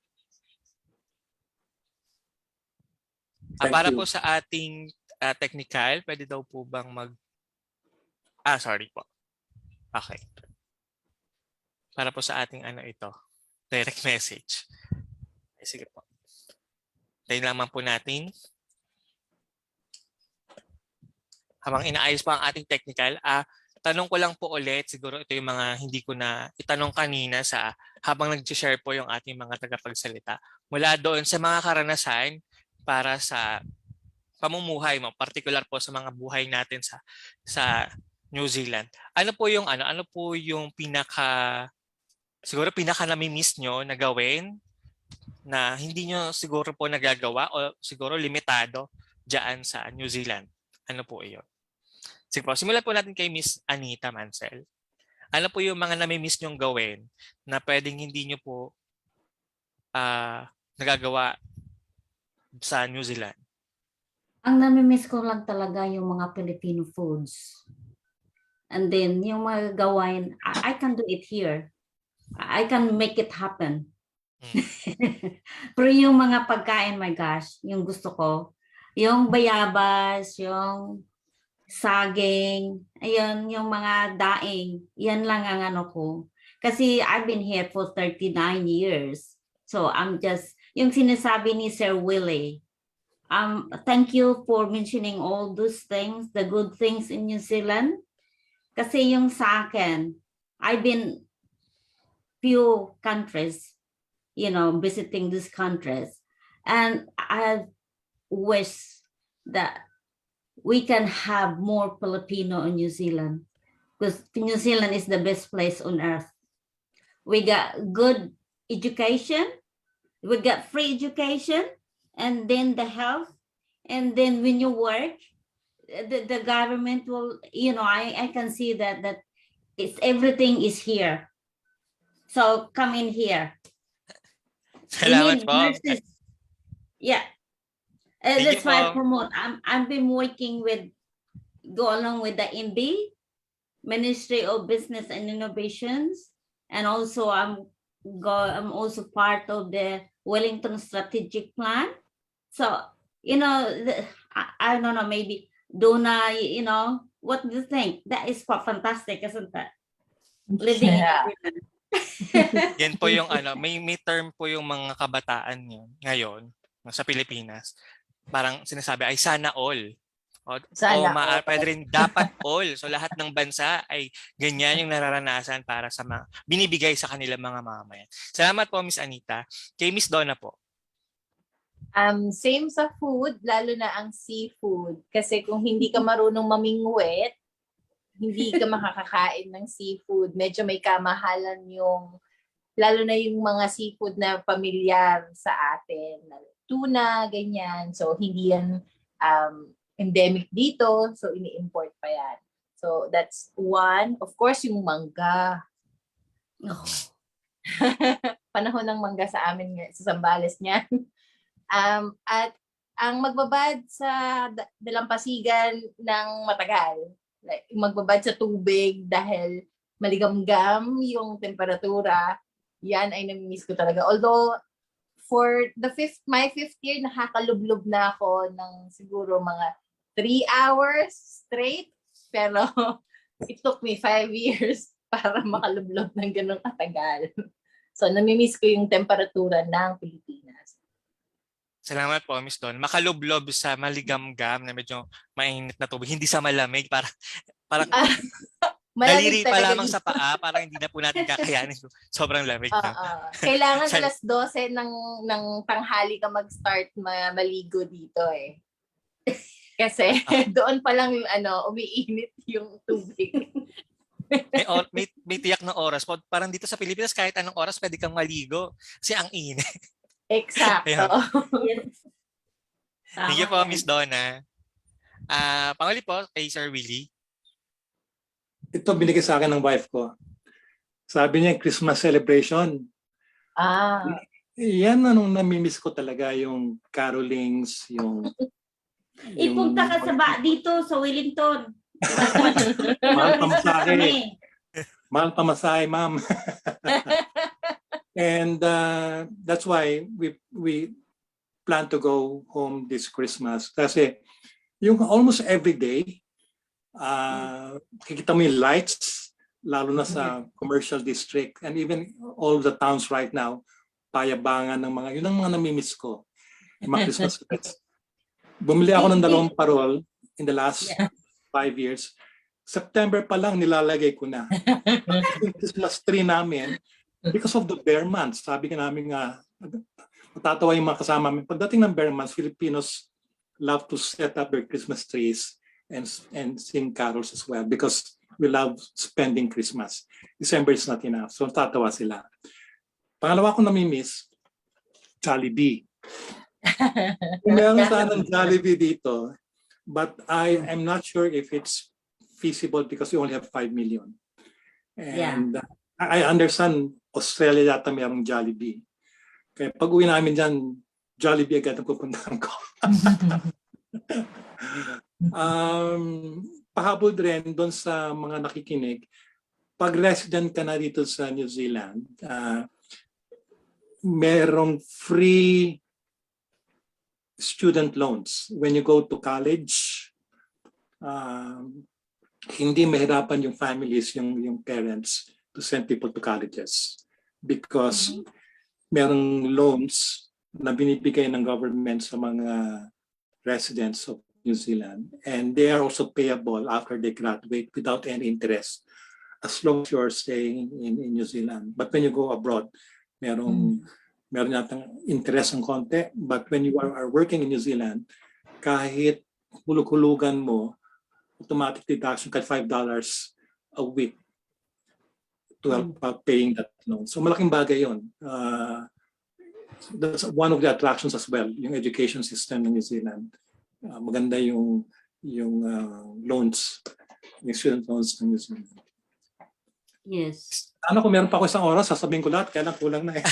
Para po sa ating technical, pwede daw po bang sorry po. Okay. Para po sa ating ito, direct message. Sige po. Tayo lamang po natin. Habang inaayos pa ang ating technical, tanong ko lang po ulit, siguro ito yung mga hindi ko na itanong kanina habang nag-share po yung ating mga tagapagsalita. Mula doon sa mga karanasan para sa pamumuhay mo, particular po sa mga buhay natin sa New Zealand. Ano po yung siguro pinaka nami-miss nyo na gawin na hindi nyo siguro po nagagawa o siguro limitado diyan sa New Zealand? Ano po iyon? Sige po, simulan po natin kay Miss Anita Mansell. Ano po yung mga nami-miss nyong gawin na pwedeng hindi nyo po nagagawa sa New Zealand? Ang nami-miss ko lang talaga yung mga Filipino foods. And then, yung mga gawain, I can do it here. I can make it happen. Pero yung mga pagkain, my gosh, yung gusto ko, yung bayabas, yung saging, ayun, yung mga daing, yan lang ang ko. Kasi I've been here for 39 years. So I'm just, yung sinasabi ni Sir Willie, thank you for mentioning all those things, the good things in New Zealand. Kasi yung sa akin, I've been few countries, visiting these countries. And I wish that we can have more Filipino in New Zealand, because New Zealand is the best place on earth. We got good education, we got free education, and then the health, and then when you work, the government will, I can see that it's everything is here. So come in here. We Salamat need po. nurses. Yeah. Thank you That's why I po. promote. I've been working go along with the MB, Ministry of Business and Innovations, and also I'm also part of the Wellington Strategic Plan. So, I don't know, maybe Donna, what do you think? That is quite fantastic, isn't that? Living in Yeah. New Zealand. Yan po yung may term po yung mga kabataan ngayon sa Pilipinas. Parang sinasabi ay sana all. Sana all. Pwede rin dapat all. So lahat ng bansa ay ganyan yung nararanasan para sa binibigay sa kanilang mga mamamayan. Salamat po, Miss Anita. Kay Miss Donna po. Same sa food, lalo na ang seafood. Kasi kung hindi ka marunong mamingwit, hindi ka makakakain ng seafood. Medyo may kamahalan lalo na yung mga seafood na pamilyar sa atin. Tuna, ganyan. So, hindi yan endemic dito. So, ini-import pa yan. So, that's one. Of course, yung mangga. Panahon ng mangga sa amin, sa Zambales niyan. At ang magbabad sa dalampasigan ng matagal, like magbabad sa tubig dahil maligamgam yung temperatura, yan ay namimiss ko talaga. Although, for my fifth year, nakakalublob na ako ng siguro mga 3 hours straight. Pero it took me 5 years para makalublob ng ganun katagal. So, namimiss ko yung temperatura ng Pilipinas. Salamat po, Miss Don. Makalublob sa maligamgam na medyo mainit na tubig. Hindi sa malamig. Parang daliri pa lamang sa paa. Parang hindi na po natin kakayanin. Sobrang lamig na. Kailangan alas 12 ng tanghali ka mag-start maligo dito eh. Kasi doon pa lang yung umiinit yung tubig. may tiyak na oras. Parang dito sa Pilipinas, kahit anong oras pwede kang maligo. Kasi ang init. Exacto. Thank you po, Miss Donna. Panghuli po kay Sir Willie. Ito binigay sa akin ng wife ko. Sabi niya, Christmas celebration. Yan anong namimiss ko talaga, yung carolings, yung Ipunta ka dito sa Wellington. mahal pamasahe. Mahal pamasahe, ma'am. And that's why we plan to go home this Christmas. Kasi yung almost every day, kikita mo yung lights, lalo na sa commercial district, and even all the towns right now, payabangan ng yun ang mga namimiss ko. Yung mga Christmas lights. Bumili ako ng 2 parol in the last 5 years. September pa lang nilalagay ko na. Yung Christmas tree namin, because of the bear months, sabi ka namin matatawa yung mga kasama namin. Pagdating ng bear months, Filipinos love to set up their Christmas trees and sing carols as well because we love spending Christmas. December is not enough. So tatawa sila. Pangalawa ko namimiss, Jollibee. Meron sanang Jollibee dito, but I am not sure if it's feasible because we only have 5 million. And I understand Australia yata mayroong Jollibee. Kaya pag uwi namin dyan, Jollibee agad ang pupuntahan ko. Pahabol rin doon sa mga nakikinig, pag resident ka na dito sa New Zealand, merong free student loans when you go to college. Hindi mahirapan yung families, yung parents to send people to colleges because merong loans na binibigay ng government sa mga residents of New Zealand, and they are also payable after they graduate without any interest as long as you're staying in New Zealand. But when you go abroad, meron yatang interest ng konti, but when you are working in New Zealand, kahit hulug-hulugan mo, automatic deduction kahit $5 a week to help paying that loan. So malaking bagay yun. That's one of the attractions as well, yung education system ng New Zealand. Maganda yung loans, yung student loans ng New Zealand. Yes. Ano kung meron pa ako isang oras, sasabihin ko lahat, kaya lang kulang na eh.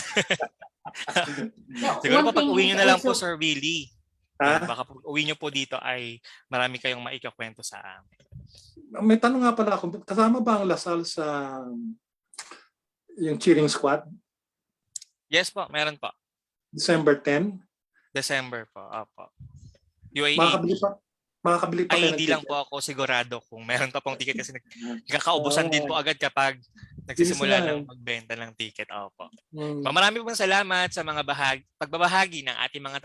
Siguro One pa pag thing uwi is nyo na lang po, also- Sir Willie. Ha? Baka pag uwi nyo po dito ay marami kayong maikakwento sa amin. May tanong nga pala ako, kasama ba ang Lasal sa yung cheering squad? Yes po, meron po. December 10? December po. Opo. UAE. Makakabili pa Ay, kayo ng hindi lang ticket? po ako sigurado kung meron pa pong ticket kasi nagkakaubusan din po agad kapag Bilis nagsisimula na, ng magbenta ng ticket. Opo. Hmm. Marami pong salamat sa mga pagbabahagi ng ating mga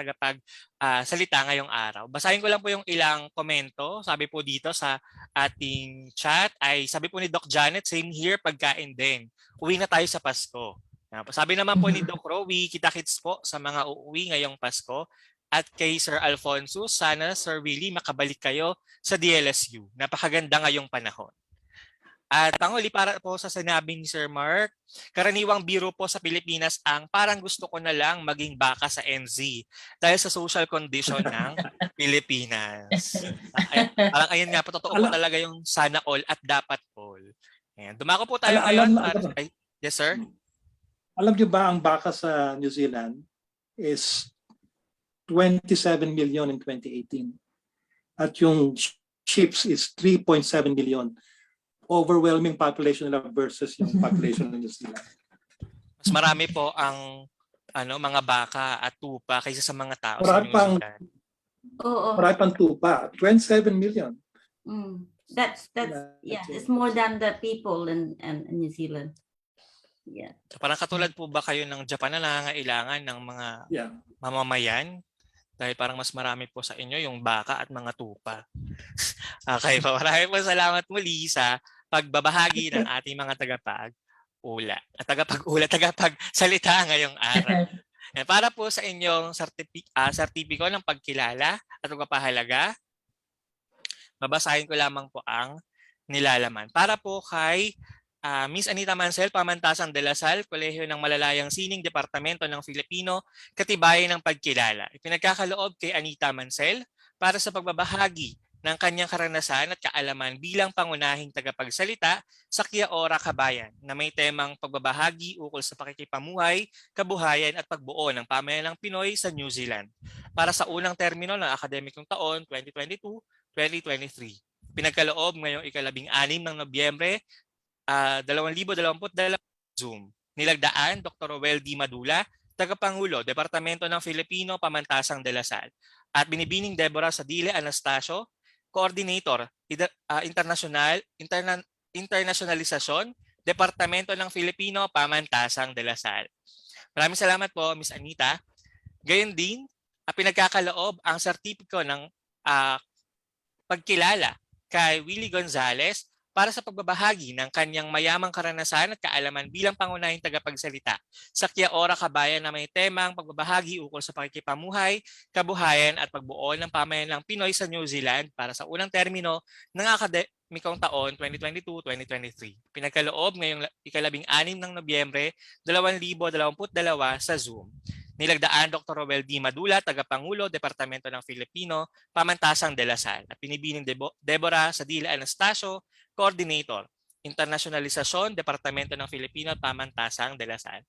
salita ngayong araw. Basahin ko lang po yung ilang komento. Sabi po dito sa ating chat ay sabi po ni Doc Janet, same here, pagkain din. Uwi na tayo sa Pasko. Sabi naman po ni Doc Rowie, kita-kits po sa mga uuwi ngayong Pasko. At kay Sir Alfonso, sana Sir Willie makabalik kayo sa DLSU. Napakaganda ngayong panahon. At panghuli para po sa sinabi ni Sir Mark, karaniwang biro po sa Pilipinas ang parang gusto ko na lang maging baka sa NZ dahil sa social condition ng Pilipinas. Parang ayun nga po, totoo po talaga yung sana all at dapat all. Ayan. Dumako po tayo ngayon. Yes, sir? Alam niyo ba ang baka sa New Zealand is 27 million in 2018. At yung ships is 3.7 million. Overwhelming population nila versus yung population ng New Zealand. Mas marami po ang mga baka at tupa kaysa sa mga tao Marami sa New Zealand. Marami pang tupa. 27 million. That's yeah, it's more than the people in New Zealand. Yeah. So, parang katulad po ba kayo ng Japan na nangangailangan ng mga mamamayan? Dahil parang mas marami po sa inyo yung baka at mga tupa. Okay po. Maraming po salamat muli sa pagbabahagi ng ating mga tagapag-ula. At tagapagsalita ngayong araw. Para po sa inyong sertipiko ng pagkilala at pagpapahalaga, babasahin ko lamang po ang nilalaman. Para po kay Miss Anita Mancel, Pamantasan de la Salle, Kolehiyo ng Malalayang Sining, Departamento ng Filipino, Katibayan ng Pagkilala. Ipinagkakaloob kay Anita Mancel para sa pagbabahagi ng kanyang karanasan at kaalaman bilang pangunahing tagapagsalita sa Kia Ora Kabayan na may temang pagbabahagi ukol sa pakikipamuhay, kabuhayan at pagbuo ng pamayalang Pinoy sa New Zealand para sa unang termino ng akademikong taon 2022-2023. Pinagkaloob ngayong ika-16 ng Nobyembre 2022 Zoom. Nilagdaan Dr. Roel D. Madula, Tagapangulo, Departamento ng Filipino, Pamantasang de la Salle. At Binibining Deborah Sadile Anastasio, Coordinator, Internationalisasyon, Departamento ng Filipino, Pamantasang de la Salle. Maraming salamat po, Miss Anita. Gayon din, pinagkakaloob ang sertipiko ng pagkilala kay Willie Gonzales para sa pagbabahagi ng kanyang mayamang karanasan at kaalaman bilang pangunahing tagapagsalita sa Kia Ora Kabayan na may temang pagbabahagi ukol sa pakikipamuhay, kabuhayan at pagbuo ng pamayalang Pinoy sa New Zealand para sa unang termino ng akademikong taon 2022-2023. Pinagkaloob ngayong ika-16 ng Nobyembre 2022 sa Zoom. Nilagdaan Dr. Roel D. Madula, Tagapangulo, Departamento ng Filipino, Pamantasang de la Salle. At Binibining Deborah Sadile Anastasio, Coordinator, Internationalisasyon, Departamento ng Filipino, Pamantasang de la Salle.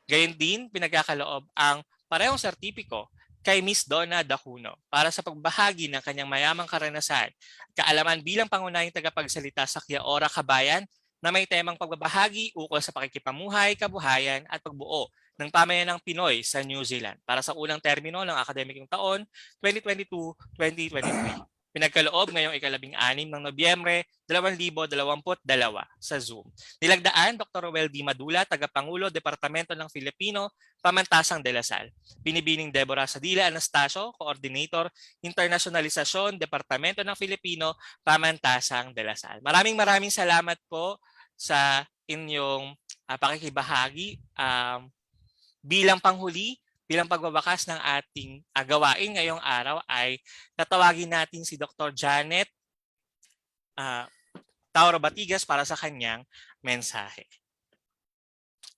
Gayon din, pinagkakaloob ang parehong sertipiko kay Miss Donna Dacuno para sa pagbahagi ng kanyang mayamang karanasan, kaalaman bilang pangunahing tagapagsalita sa Kia Ora Kabayan na may temang pagbabahagi ukol sa pakikipamuhay, kabuhayan at pagbuo ng pamayanang Pinoy sa New Zealand para sa unang termino ng akademikong taon 2022-2023. Pinagkaloob ngayong ika-16 ng Nobyembre 2022 sa Zoom. Nilagdaan Dr. Roel D. Madula, Tagapangulo, Departamento ng Filipino, Pamantasang de la Salle. Binibining Deborah Sadila Anastasio, Coordinator, Internationalisasyon, Departamento ng Filipino, Pamantasang de la Salle. Maraming salamat po sa inyong pakikibahagi. Bilang panghuli, bilang pagbabakas ng ating gawain ngayong araw ay tatawagin natin si Dr. Janet Tauro Batigas para sa kanyang mensahe.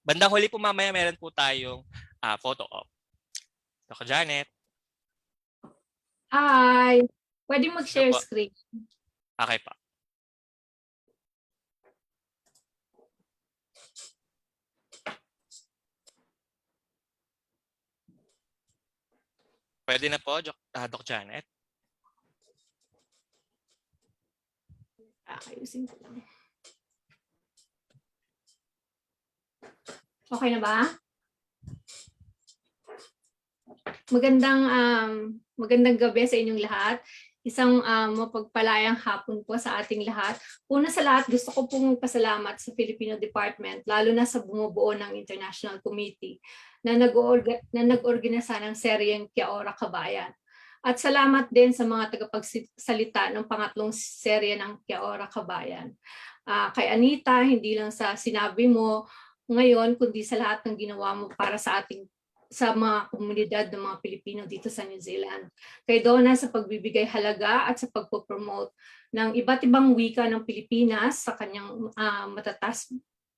Bandang huli po mamaya meron po tayong photo op. Dr. Janet. Hi! Pwede mag-share Opo. screen. Okay pa. Pwede na po, Doc Janet. Ayusin ko lang. Okay na ba? Magandang gabi sa inyong lahat. Isang mapagpalayang hapon po sa ating lahat. Una sa lahat, gusto ko pong magpasalamat sa Filipino Department, lalo na sa bumubuo ng International Committee na nag-organisa ng seryeng Kia Ora Kabayan. At salamat din sa mga tagapagsalita ng pangatlong serye ng Kia Ora Kabayan. Kay Anita, hindi lang sa sinabi mo ngayon, kundi sa lahat ng ginawa mo para sa mga komunidad ng mga Pilipino dito sa New Zealand. Kay Donna sa pagbibigay halaga at sa pagpopromote ng iba't ibang wika ng Pilipinas sa kanyang matatas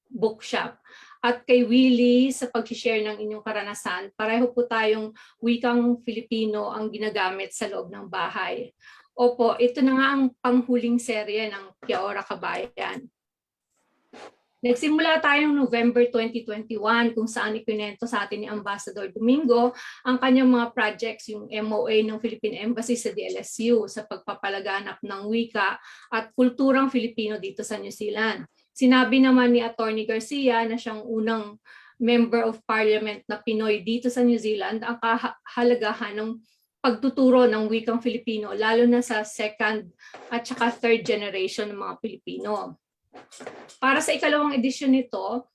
bookshop. At kay Willie sa pag-share ng inyong karanasan, pareho po tayong wikang Filipino ang ginagamit sa loob ng bahay. Opo, ito na nga ang panghuling serye ng Kia Ora Kabayan. Nagsimula tayong November 2021 kung saan ikinento sa atin ni Ambassador Domingo ang kanyang mga projects, yung MOA ng Philippine Embassy sa DLSU sa pagpapalaganap ng wika at kulturang Filipino dito sa New Zealand. Sinabi naman ni Attorney Garcia na siyang unang Member of Parliament na Pinoy dito sa New Zealand ang kahalagahan ng pagtuturo ng wikang Filipino lalo na sa second at saka third generation ng mga Pilipino. Para sa ikalawang edisyon nito,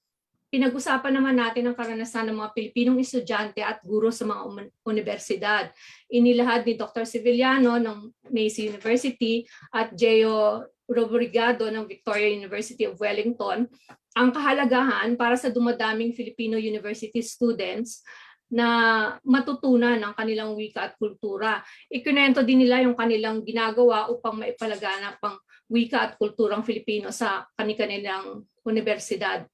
pinag-usapan naman natin ang karanasan ng mga Pilipinong estudyante at guro sa mga universidad. Inilahad ni Dr. Sevillano ng Massey University at Geo Robrigado ng Victoria University of Wellington ang kahalagahan para sa dumadaming Filipino university students na matutunan ang kanilang wika at kultura. Ikinento din nila yung kanilang ginagawa upang maipalaganap ang wika at kulturang Filipino sa kanilang universidad.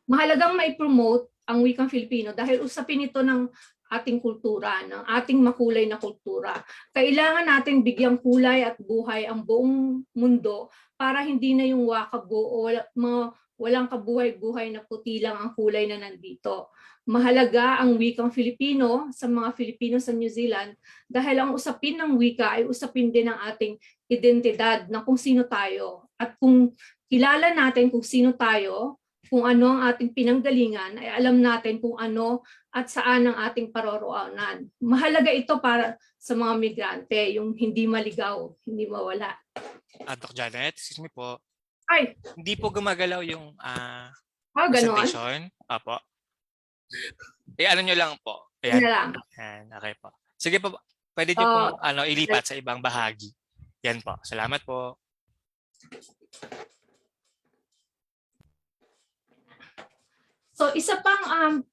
Mahalagang mai-promote ang wikang Filipino dahil usapin ito ng ating kultura, ng ating makulay na kultura. Kailangan natin bigyang kulay at buhay ang buong mundo para hindi na yung wakabo o walang kabuhay-buhay na puti lang ang kulay na nandito. Mahalaga ang wikang Filipino sa mga Filipino sa New Zealand dahil ang usapin ng wika ay usapin din ng ating identidad na kung sino tayo. At kung kilala natin kung sino tayo, kung ano ang ating pinanggalingan, ay alam natin kung ano at saan ang ating paroroonan. Mahalaga ito para sa mga migrante, yung hindi maligaw, hindi mawala. Doc Janet, excuse me po. Ay! Hindi po gumagalaw yung Ganon? presentation. Apo. Ano nyo lang po. Yan na lang. Ayan, okay po. Sige po, pwede nyo pong ilipat sa ibang bahagi. Yan po. Salamat po. So isa pang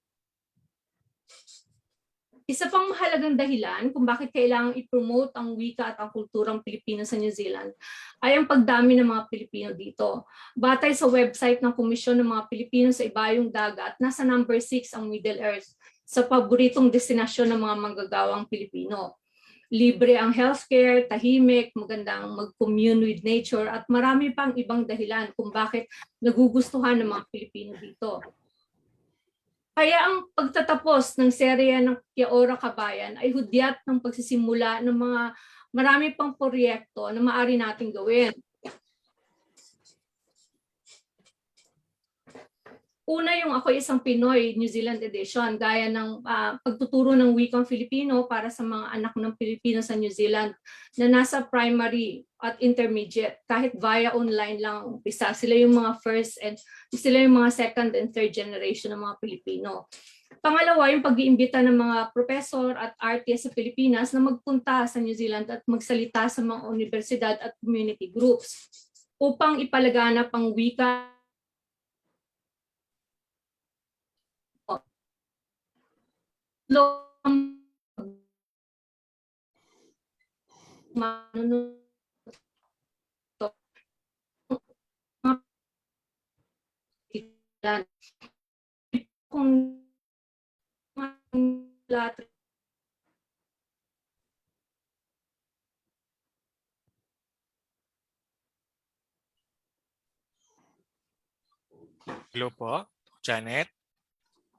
mahalagang dahilan kung bakit kailangang i-promote ang wika at ang kulturang Pilipino sa New Zealand ay ang pagdami ng mga Pilipino dito. Batay sa website ng Komisyon ng mga Pilipino sa Ibayong Dagat, nasa number 6 ang Middle Earth sa paboritong destinasyon ng mga manggagawang Pilipino. Libre ang healthcare, tahimik, magandang mag-commune with nature at marami pang ibang dahilan kung bakit nagugustuhan ng mga Pilipino dito. Kaya ang pagtatapos ng serye ng Kia Ora Kabayan ay hudyat ng pagsisimula ng mga marami pang proyekto na maaari nating gawin. Una, yung Ako Isang Pinoy New Zealand edition, gaya ng pagtuturo ng wikang Filipino para sa mga anak ng Pilipino sa New Zealand na nasa primary at intermediate, kahit via online lang ang umpisa. Sila yung mga sila yung mga second and third generation ng mga Pilipino. Pangalawa, yung pag-iimbita ng mga professor at artists sa Pilipinas na magpunta sa New Zealand at magsalita sa mga universidad at community groups upang ipalaganap ang wika manunod kung lahat Hello po, Janet.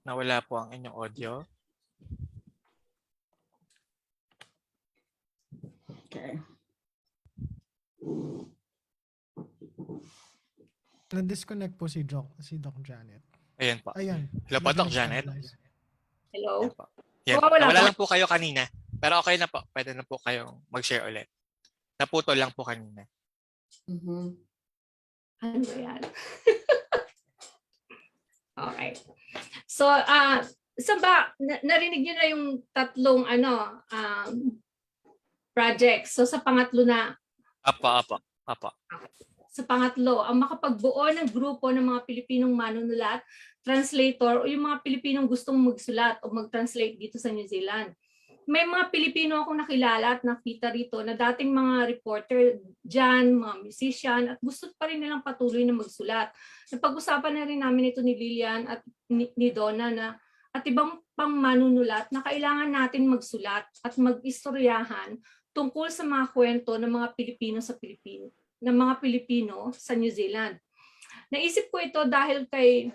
Nawala po ang inyong audio. Okay. Na-disconnect po si Doc Janet. Ayan po. Ayan. Hello po, Doc Janet. Nag-stabilize. hello. Ayan po. Yan. Nawawala Nawala ba? lang po kayo kanina. Pero okay na po. Pwede na po kayong mag-share ulit. Naputol lang po kanina. Mhm. Ano ba yan? Okay. So, narinig niyo na yung tatlong projects. So, sa pangatlo na, Apo. sa pangatlo, ang makapagbuo ng grupo ng mga Pilipinong manunulat, translator, o yung mga Pilipinong gustong magsulat o mag-translate dito sa New Zealand. May mga Pilipino akong nakilala at nakita rito na dating mga reporter dyan, mga musician, at gusto pa rin nilang patuloy na magsulat. Napag-usapan na rin namin ito ni Lilian at ni Donna na at ibang pang manunulat na kailangan natin magsulat at mag-istoryahan tungkol sa mga kwento ng mga Pilipino sa New Zealand. Naisip ko ito dahil kay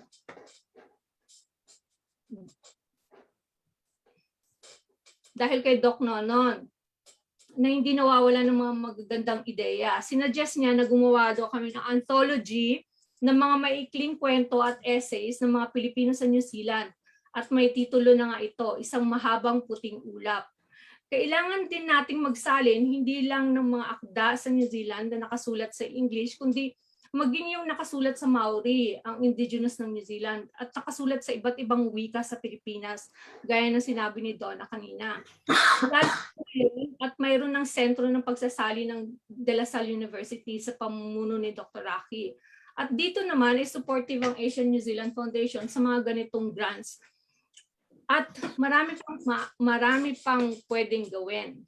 Doc Nonon na hindi nawawala ng mga magagandang ideya. Sinuggest niya na gumawa daw kami ng anthology ng mga maikling kwento at essays ng mga Pilipino sa New Zealand. At may titulo na nga ito, Isang Mahabang Puting Ulap. Kailangan din nating magsalin hindi lang ng mga akda sa New Zealand na nakasulat sa English, kundi maging yung nakasulat sa Maori, ang indigenous ng New Zealand, at nakasulat sa iba't ibang wika sa Pilipinas, gaya ng sinabi ni Donna kanina. At mayroon ng sentro ng pagsasali ng De La Salle University sa pamumuno ni Dr. Rocky. At dito naman ay supportive ang Asian New Zealand Foundation sa mga ganitong grants. At marami pang pwedeng gawin.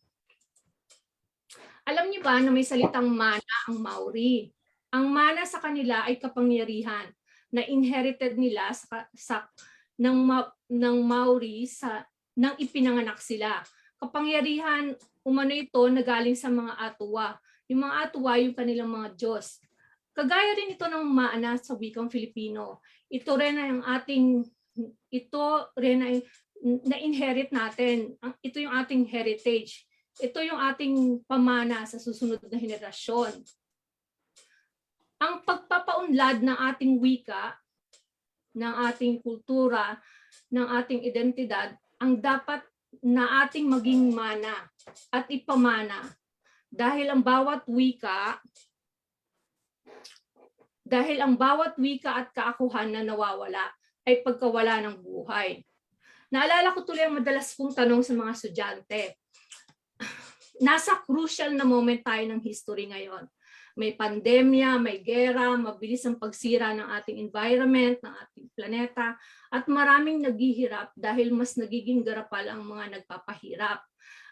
Alam niyo ba na may salitang mana ang Maori? Ang mana sa kanila ay kapangyarihan na inherited nila ng Maori nang ipinanganak sila. Kapangyarihan umano ito na galing sa mga Atuwa. Yung mga Atuwa yung kanilang mga Diyos. Kagaya rin ito ng mana sa wikang Filipino. Ito rin ay na-inherit natin. Ito yung ating heritage. Ito yung ating pamana sa susunod na henerasyon. Ang pagpapaunlad ng ating wika, ng ating kultura, ng ating identidad, ang dapat na ating maging mana at ipamana. Dahil ang bawat wika at kaakuhan na nawawala ay pagkawala ng buhay. Naalala ko tuloy ang madalas kong tanong sa mga estudyante. Nasa crucial na moment tayo ng history ngayon. May pandemya, may gera, mabilis ang pagsira ng ating environment, ng ating planeta, at maraming naghihirap dahil mas nagiging garapal ang mga nagpapahirap.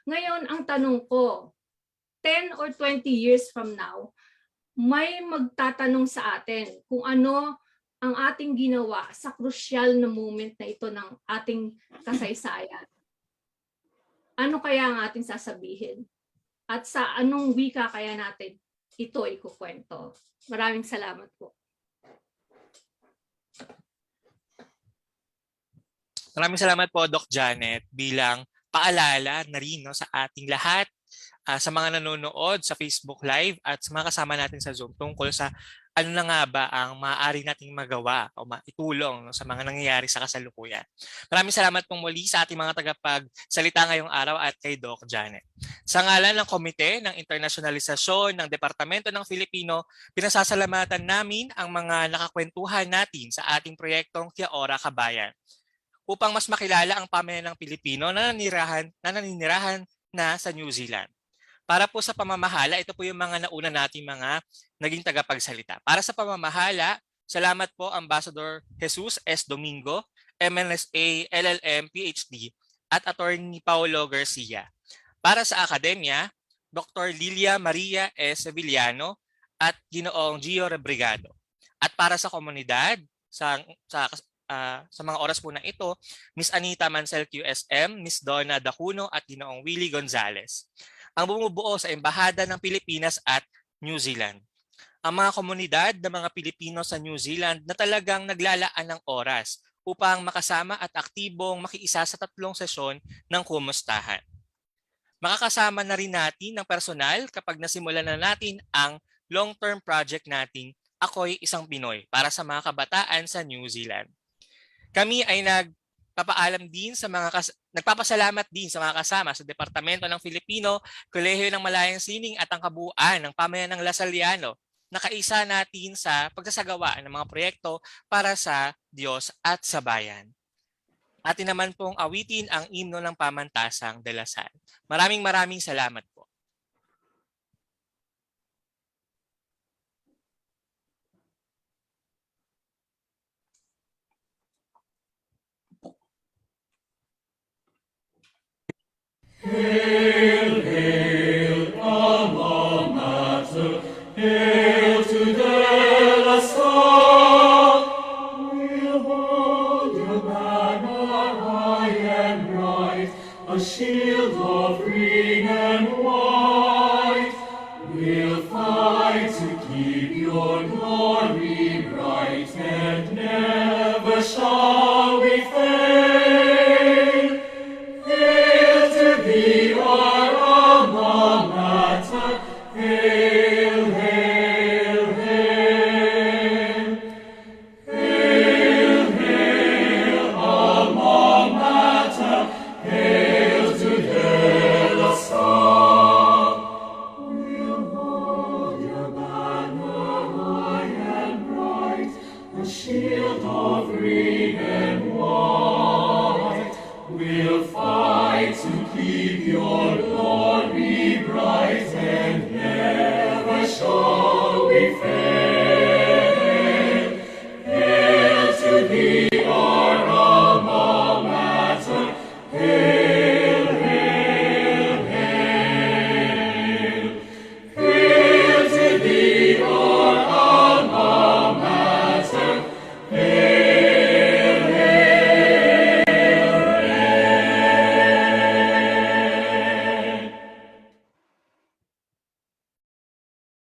Ngayon, ang tanong ko, 10 or 20 years from now, may magtatanong sa atin kung ano ang ating ginawa sa crucial na moment na ito ng ating kasaysayan. Ano kaya ang ating sasabihin? At sa anong wika kaya natin ito ikukwento? Maraming salamat po. Maraming salamat po, Doc Janet, bilang paalala na rin sa ating lahat, sa mga nanonood sa Facebook Live at sa mga kasama natin sa Zoom tungkol sa ano na nga ba ang maaari nating magawa o maitulong sa mga nangyayari sa kasalukuyan. Maraming salamat pong muli sa ating mga tagapagsalita ngayong araw at kay Doc Janet. Sa ngalan ng Komite ng Internasyonalisasyon ng Departamento ng Filipino, pinasasalamatan namin ang mga nakakwentuhan natin sa ating proyektong Kia Ora Kabayan upang mas makilala ang pamilya ng Pilipino na naninirahan na sa New Zealand. Para po sa pamamahala, ito po yung mga nauna nating mga naging tagapagsalita. Para sa pamamahala, salamat po Ambassador Jesus S. Domingo, MLSA, LLM, PhD, at Attorney Paulo Garcia. Para sa akademya, Dr. Lilia Maria S. Sevillano at Ginoong Gio Rebrigado. At para sa komunidad, sa mga oras po na ito, Miss Anita Mancel QSM, Miss Donna Dacuno at Ginoong Willie Gonzales. Ang bumubuo sa Embahada ng Pilipinas at New Zealand. Ang mga komunidad ng mga Pilipino sa New Zealand na talagang naglalaan ng oras upang makasama at aktibong makiisa sa 3 sesyon ng kumustahan. Makakasama na rin natin ng personal kapag nasimulan na natin ang long-term project nating Ako'y Isang Pinoy para sa mga kabataan sa New Zealand. Kami ay nagpapasalamat din sa mga kasama sa Departamento ng Filipino, Kolehiyo ng Malayang Sining at ang kabuuan ng Pamayanang Lasaliano na kaisa natin sa pagsasagawa ng mga proyekto para sa Diyos at sa bayan. Atin naman pong awitin ang himno ng pamantasang dalasal. Maraming salamat po. Hail, hail, alma mater, hail to De La Salle. We'll hold your banner high and bright, a shield of green and white. We'll fight to keep your glory bright, and never shall we fail. Hail to thee, our alma mater, hail, hail, hail. Hail, hail, alma mater, hail to De La Salle. We'll hold your banner high and bright, a shield of green and white. We'll fight to keep your